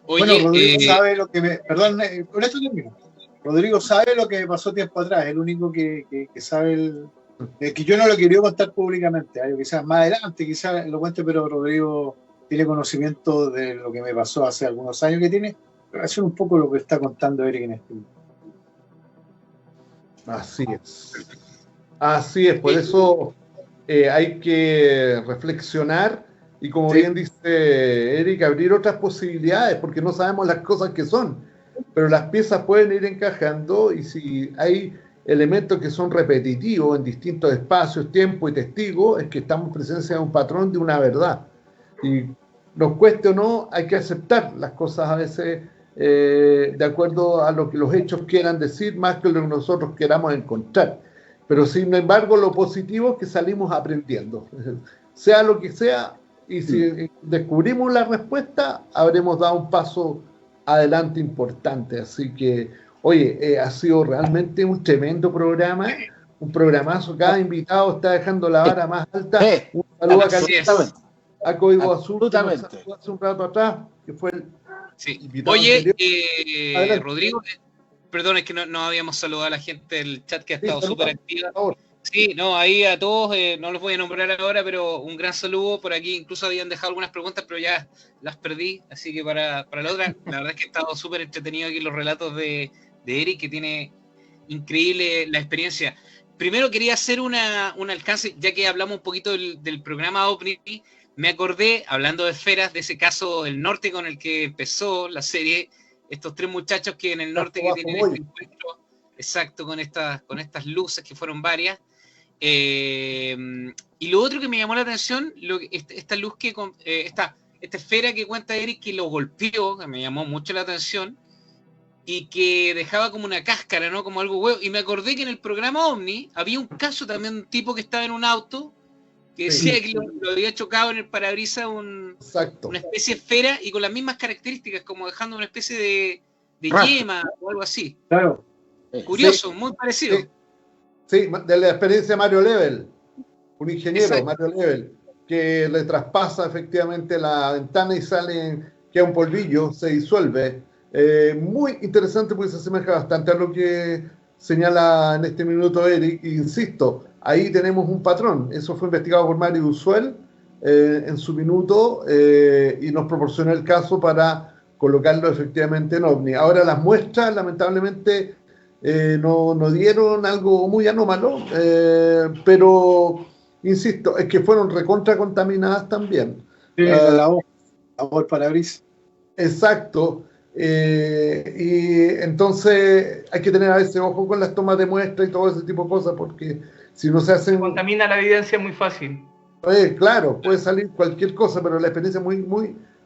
Bueno, Rodrigo sabe lo que perdón, con esto termino. Rodrigo sabe lo que me pasó tiempo atrás, el único que sabe que yo no lo quería contar públicamente, quizás más adelante, quizás lo cuente, pero Rodrigo tiene conocimiento de lo que me pasó hace algunos años, que tiene relación un poco lo que está contando Eric en este momento. Así es, por eso hay que reflexionar y, como bien dice Eric, abrir otras posibilidades, porque no sabemos las cosas que son. pero las piezas pueden ir encajando y si hay elementos que son repetitivos en distintos espacios, tiempo y testigos, es que estamos en presencia de un patrón, de una verdad. Y nos cueste o no, hay que aceptar las cosas a veces de acuerdo a lo que los hechos quieran decir, más que lo que nosotros queramos encontrar. Pero sin embargo, lo positivo es que salimos aprendiendo. Sea lo que sea, y si descubrimos la respuesta, habremos dado un paso adelante importante. Así que, oye, ha sido realmente un tremendo programa, un programazo. Cada invitado está dejando la vara más alta. Un saludo a Código Azul, que nos saludó hace un rato atrás, que fue el invitado Oye, Rodrigo, perdón, es que no habíamos saludado a la gente del chat que ha estado súper activa. Sí, no, ahí a todos, no los voy a nombrar ahora, pero un gran saludo. Por aquí incluso habían dejado algunas preguntas, pero ya las perdí, así que para la otra, la verdad es que he estado súper entretenido aquí los relatos de Eric, que tiene increíble la experiencia. Primero quería hacer un alcance, ya que hablamos un poquito del programa OVNI. Me acordé, hablando de esferas, de ese caso del norte con el que empezó la serie, estos tres muchachos que en el norte que tienen este encuentro, exacto, con estas luces que fueron varias. Y lo otro que me llamó la atención, esta luz esta esfera que cuenta Eric, que lo golpeó, que me llamó mucho la atención, y que dejaba como una cáscara, ¿no? Como algo huevo. Y me acordé que en el programa OVNI había un caso también de un tipo que estaba en un auto, que decía que lo había chocado en el parabrisas una especie de esfera y con las mismas características, como dejando una especie de yema o algo así. Claro. Curioso, muy parecido. Sí, de la experiencia de Mario Level, un ingeniero, Exacto. Mario Level, que le traspasa efectivamente la ventana y queda un polvillo, se disuelve. Muy interesante porque se asemeja bastante a lo que señala en este minuto Eric, e insisto, ahí tenemos un patrón. Eso fue investigado por Mario Usuel en su minuto y nos proporcionó el caso para colocarlo efectivamente en OVNI. Ahora las muestras, lamentablemente, no dieron algo muy anómalo, pero insisto, es que fueron recontra contaminadas también. Sí, la voz parabrisas. Exacto. Y entonces hay que tener a veces ojo con las tomas de muestra y todo ese tipo de cosas, porque si no se hacen... Contamina la evidencia muy fácil. Claro, puede salir cualquier cosa, pero la experiencia es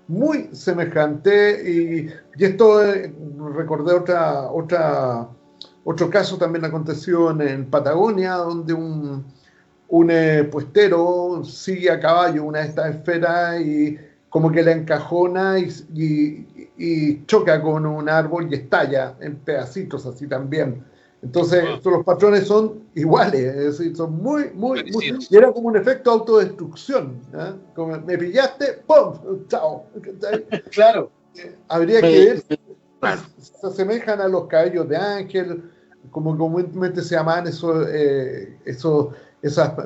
muy semejante. Y esto, recordé otro caso también aconteció en Patagonia, donde un puestero sigue a caballo una de estas esferas y como que la encajona y choca con un árbol y estalla en pedacitos así también. Entonces, los patrones son iguales, es decir, son muy, y era como un efecto autodestrucción, ¿eh? Como me pillaste, ¡pum! ¡Chao! Claro. Habría que ver si se asemejan a los cabellos de ángel, como comúnmente se llaman esos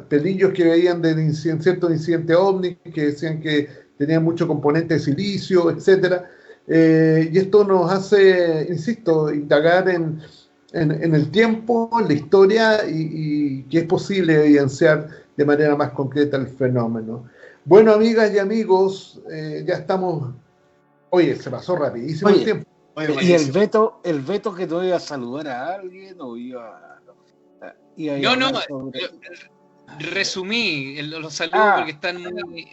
pelillos que veían de ciertos incidentes OVNI, que decían que tenían mucho componente de silicio, etcétera. Y esto nos hace, insisto, indagar en el tiempo, en la historia y que es posible evidenciar de manera más concreta el fenómeno. Bueno, amigas y amigos, ya estamos... Oye, se pasó rapidísimo el tiempo. ¿Y el Beto que no iba a saludar a alguien o iba a resumí los saludos porque están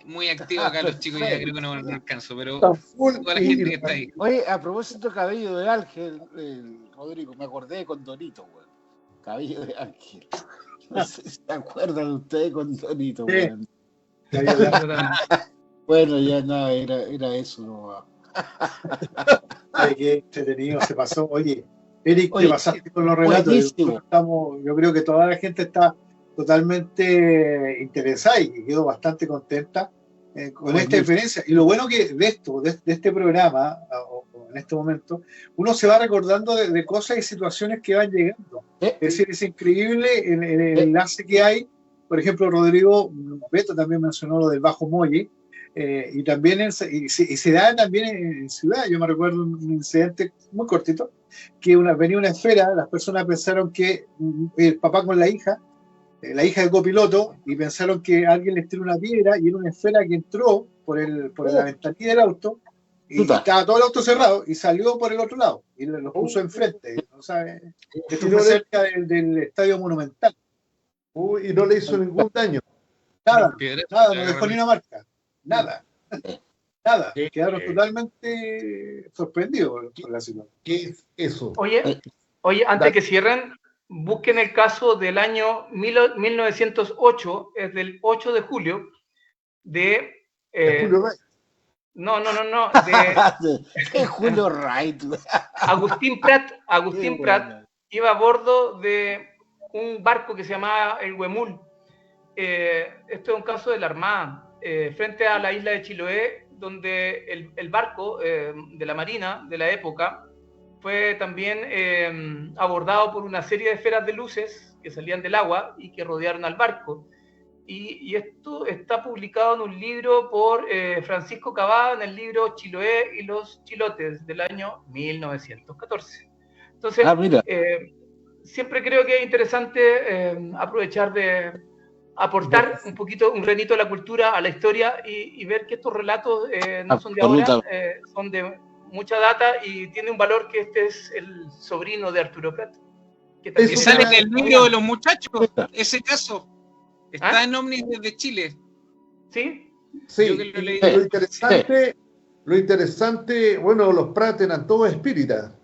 muy activos acá los chicos, ya creo que no alcanzo, pero toda la gente que está ahí. Oye, a propósito de cabello de ángel, Rodrigo, me acordé de Condorito, güey. Cabello de ángel. No sé si se acuerdan de ustedes con Condorito, güey. Bueno, ya nada, era eso, ¿no? Ay, qué entretenido se pasó. Oye, Eric, te pasaste con los relatos. Yo creo que toda la gente está totalmente interesada y quedó bastante contenta con esta experiencia. Y lo bueno que de este programa, o en este momento, uno se va recordando de cosas y situaciones que van llegando. Es decir, es increíble el enlace que hay. Por ejemplo, Rodrigo Beto también mencionó lo del Bajo Molle. Y también se da también en ciudad. Yo me recuerdo un incidente muy cortito, que venía una esfera, las personas pensaron que el papá con la hija del copiloto, y pensaron que alguien les tiró una piedra y era una esfera que entró por la ventanilla del auto Y estaba todo el auto cerrado y salió por el otro lado y lo puso enfrente. ¿No sabe? Esto fue cerca del Estadio Monumental. Y no le hizo ningún daño. Nada, no dejó ni una marca. Nada. Nada. Quedaron totalmente sorprendidos por la situación. ¿Qué es eso? Oye, antes que cierren, busquen el caso del año 1908, es del 8 de julio, de... Julio Rey. No, de Es Julio Wright. Agustín Prat iba a bordo de un barco que se llamaba el Huemul. Esto es un caso de la Armada, frente a la isla de Chiloé, donde el barco de la Marina de la época fue también abordado por una serie de esferas de luces que salían del agua y que rodearon al barco. Y esto está publicado en un libro por Francisco Cavada, en el libro Chiloé y los Chilotes, del año 1914. Entonces, siempre creo que es interesante aprovechar de aportar un poquito, un granito a la cultura, a la historia, y ver que estos relatos no son de ahora, son de mucha data y tiene un valor, que este es el sobrino de Arturo Prat. Que sale en el libro de los muchachos, ese caso. Está en Omnis desde Chile. ¿Sí? Sí, lo interesante, bueno, los Prat eran todos espíritas.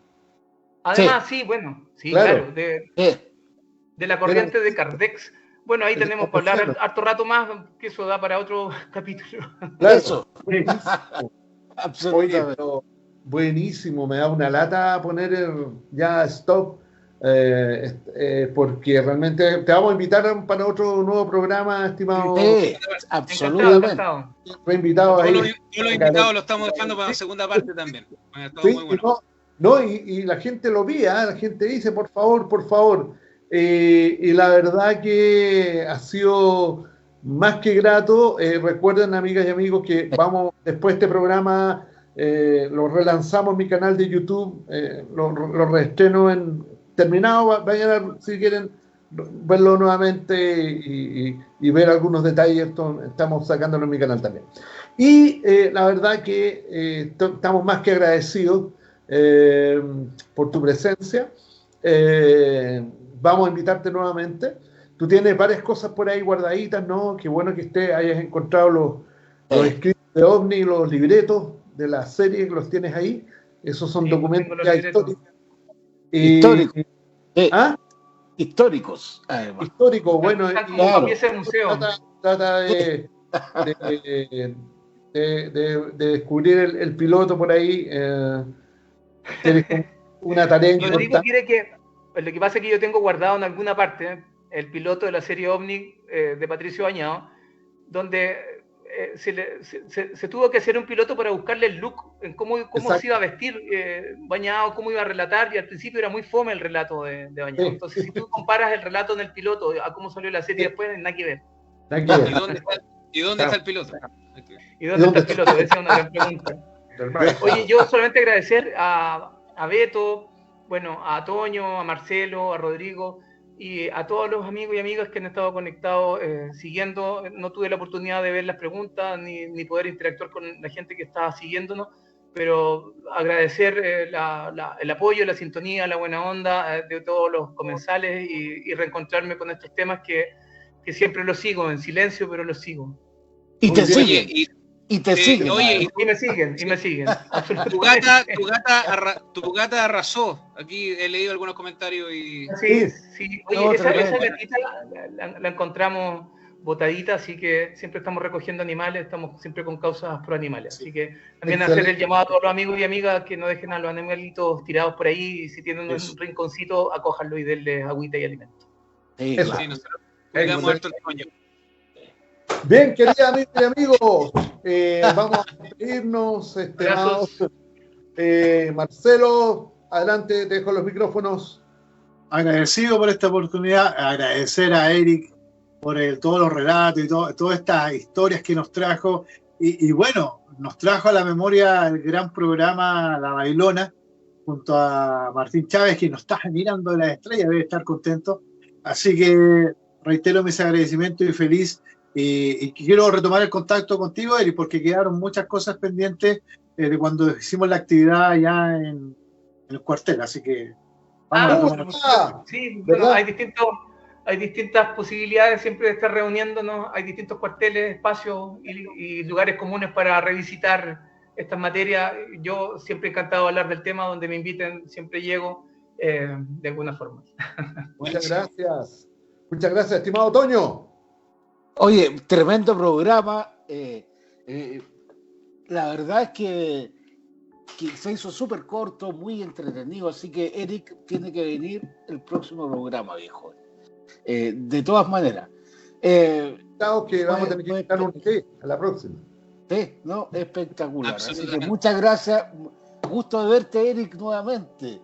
Además, sí, claro, de la corriente de Cardex. Bueno, ahí tenemos para hablar harto rato más, que eso da para otro capítulo. Claro. Eso. Oye, pero buenísimo, me da una lata poner ya stop. Porque realmente te vamos a invitar para otro nuevo programa, estimado. Sí, absolutamente. Reinvitados ahí. Todos los invitados lo estamos dejando para la segunda parte también. Sí, muy bueno. Y la gente lo pide, la gente dice, por favor. Y la verdad que ha sido más que grato. Recuerden, amigas y amigos, que vamos, después de este programa, lo relanzamos en mi canal de YouTube, lo reestreno terminado, vayan si quieren verlo nuevamente y ver algunos detalles. Estamos sacándolo en mi canal también. Y la verdad que estamos más que agradecidos por tu presencia. Vamos a invitarte nuevamente. Tú tienes varias cosas por ahí guardaditas, ¿no? Qué bueno que hayas encontrado los escritos de OVNI, los libretos de la serie, que los tienes ahí. Esos son documentos ya históricos. Históricos, además. Históricos, bueno. Claro. Museo. Trata de descubrir el piloto por ahí. Una tarea importante. Lo que pasa es que yo tengo guardado en alguna parte el piloto de la serie OVNI de Patricio Bañado, donde se tuvo que hacer un piloto para buscarle el look, en cómo se iba a vestir Bañado, cómo iba a relatar, y al principio era muy fome el relato de Bañado. Sí. Entonces, si tú comparas el relato en el piloto a cómo salió la serie después, nada que ver. ¿Y dónde está el piloto? ¿Y dónde está el piloto? Esa es una gran pregunta. Oye, yo solamente agradecer a Beto, bueno, a Toño, a Marcelo, a Rodrigo y a todos los amigos y amigas que han estado conectados siguiendo. No tuve la oportunidad de ver las preguntas ni poder interactuar con la gente que estaba siguiéndonos, pero agradecer el apoyo, la sintonía, la buena onda de todos los comensales y reencontrarme con estos temas que siempre los sigo en silencio, pero los sigo. Y te siguen. Y te siguen. Oye, y me siguen. Tu gata arrasó. Aquí he leído algunos comentarios y... Sí. Oye, esa gatita la encontramos botadita, así que siempre estamos recogiendo animales, estamos siempre con causas pro animales. Así que también hacer el llamado a todos los amigos y amigas que no dejen a los animalitos tirados por ahí, y si tienen un rinconcito, acójanlo y denle agüita y alimento. Eso. Sí, nosotros cuidamos harto el coño. Bien, queridos amigos y amigos, vamos a despedirnos. Marcelo, adelante, te dejo los micrófonos. Agradecido por esta oportunidad, agradecer a Eric por todos los relatos y todas estas historias que nos trajo. Y bueno, nos trajo a la memoria el gran programa La Bailona, junto a Martín Chávez, que nos está mirando de las estrellas, debe estar contento. Así que reitero mis agradecimientos y feliz. Y quiero retomar el contacto contigo, Eric, porque quedaron muchas cosas pendientes de cuando hicimos la actividad allá en el cuartel, así que vamos a tomar. Sí, bueno, ¿verdad? hay distintas posibilidades siempre de estar reuniéndonos, hay distintos cuarteles, espacios y lugares comunes para revisitar estas materias. Yo siempre encantado de hablar del tema, donde me inviten, siempre llego de alguna forma. Muchas gracias. Muchas gracias, estimado Toño. Oye, tremendo programa. La verdad es que se hizo súper corto, muy entretenido, así que Eric tiene que venir el próximo programa, viejo. De todas maneras. Chao, que vamos a tener que invitar un té a la próxima. Sí, no, espectacular. Así que Absolutamente. muchas gracias. Gusto de verte, Eric, nuevamente.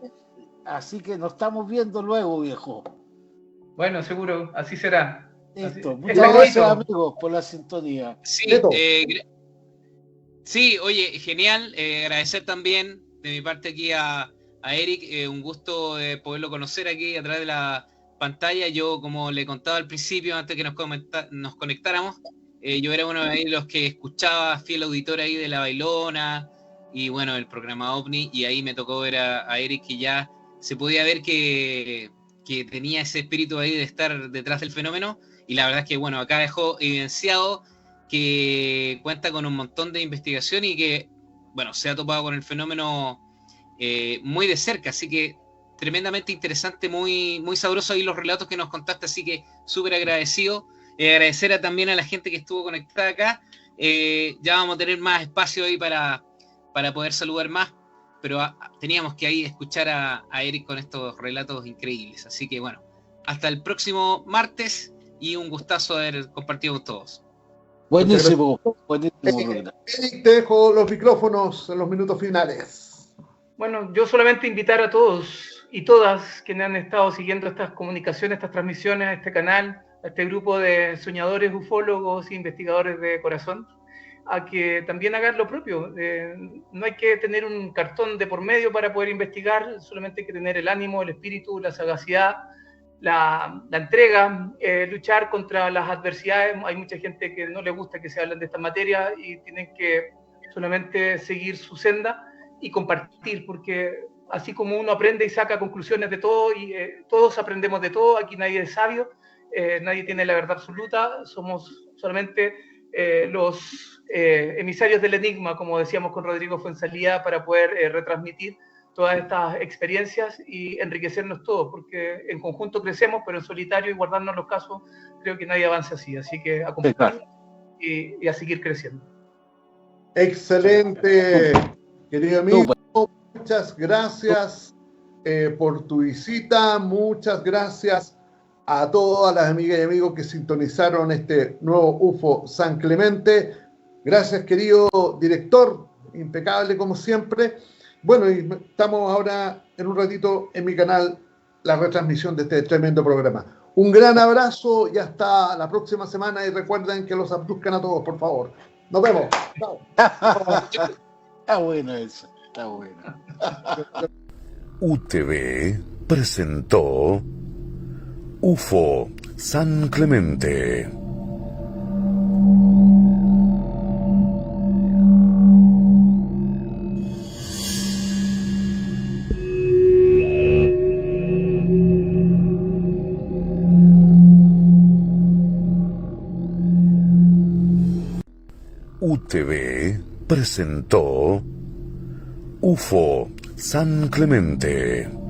Así que nos estamos viendo luego, viejo. Bueno, seguro, así será. Listo. Muchas Especialito. gracias, amigos, por la sintonía. Sí, Neto. sí, oye, genial. Agradecer también de mi parte aquí a Eric. Un gusto poderlo conocer aquí a través de la pantalla. Yo, como le contaba al principio, antes que nos conectáramos, yo era uno de los que escuchaba, fiel auditor ahí de La Bailona y bueno, el programa OVNI, y ahí me tocó ver a Eric, que ya se podía ver que tenía ese espíritu ahí de estar detrás del fenómeno, y la verdad es que bueno, acá dejó evidenciado que cuenta con un montón de investigación y que bueno, se ha topado con el fenómeno muy de cerca, así que tremendamente interesante, muy, muy sabroso ahí los relatos que nos contaste, así que súper agradecido. Agradecer también a la gente que estuvo conectada acá. Ya vamos a tener más espacio ahí para poder saludar más, pero teníamos que ahí escuchar a Eric con estos relatos increíbles. Así que bueno, hasta el próximo martes y un gustazo haber compartido con todos. Buenísimo, buenísimo programa. Eric, te dejo los micrófonos en los minutos finales. Bueno, yo solamente invitar a todos y todas quienes han estado siguiendo estas comunicaciones, estas transmisiones, a este canal, a este grupo de soñadores, ufólogos e investigadores de corazón, a que también hagan lo propio. No hay que tener un cartón de por medio para poder investigar, solamente hay que tener el ánimo, el espíritu, la sagacidad, la entrega, luchar contra las adversidades. Hay mucha gente que no le gusta que se hablen de esta materia y tienen que solamente seguir su senda y compartir, porque así como uno aprende y saca conclusiones de todo, y todos aprendemos de todo, aquí nadie es sabio, nadie tiene la verdad absoluta, somos solamente los emisarios del enigma, como decíamos con Rodrigo Fuenzalía, para poder retransmitir todas estas experiencias y enriquecernos todos, porque en conjunto crecemos, pero en solitario y guardarnos los casos, creo que nadie avanza así que a compartir y a seguir creciendo. Excelente, querido amigo. Muchas gracias por tu visita. Muchas gracias a todas las amigas y amigos que sintonizaron este nuevo UFO San Clemente. Gracias, querido director, impecable como siempre. Bueno, y estamos ahora en un ratito en mi canal, la retransmisión de este tremendo programa. Un gran abrazo y hasta la próxima semana, y recuerden que los abduzcan a todos, por favor. Nos vemos. Chao. Está bueno eso, está bueno. UTV presentó UFO San Clemente. UTV presentó UFO San Clemente.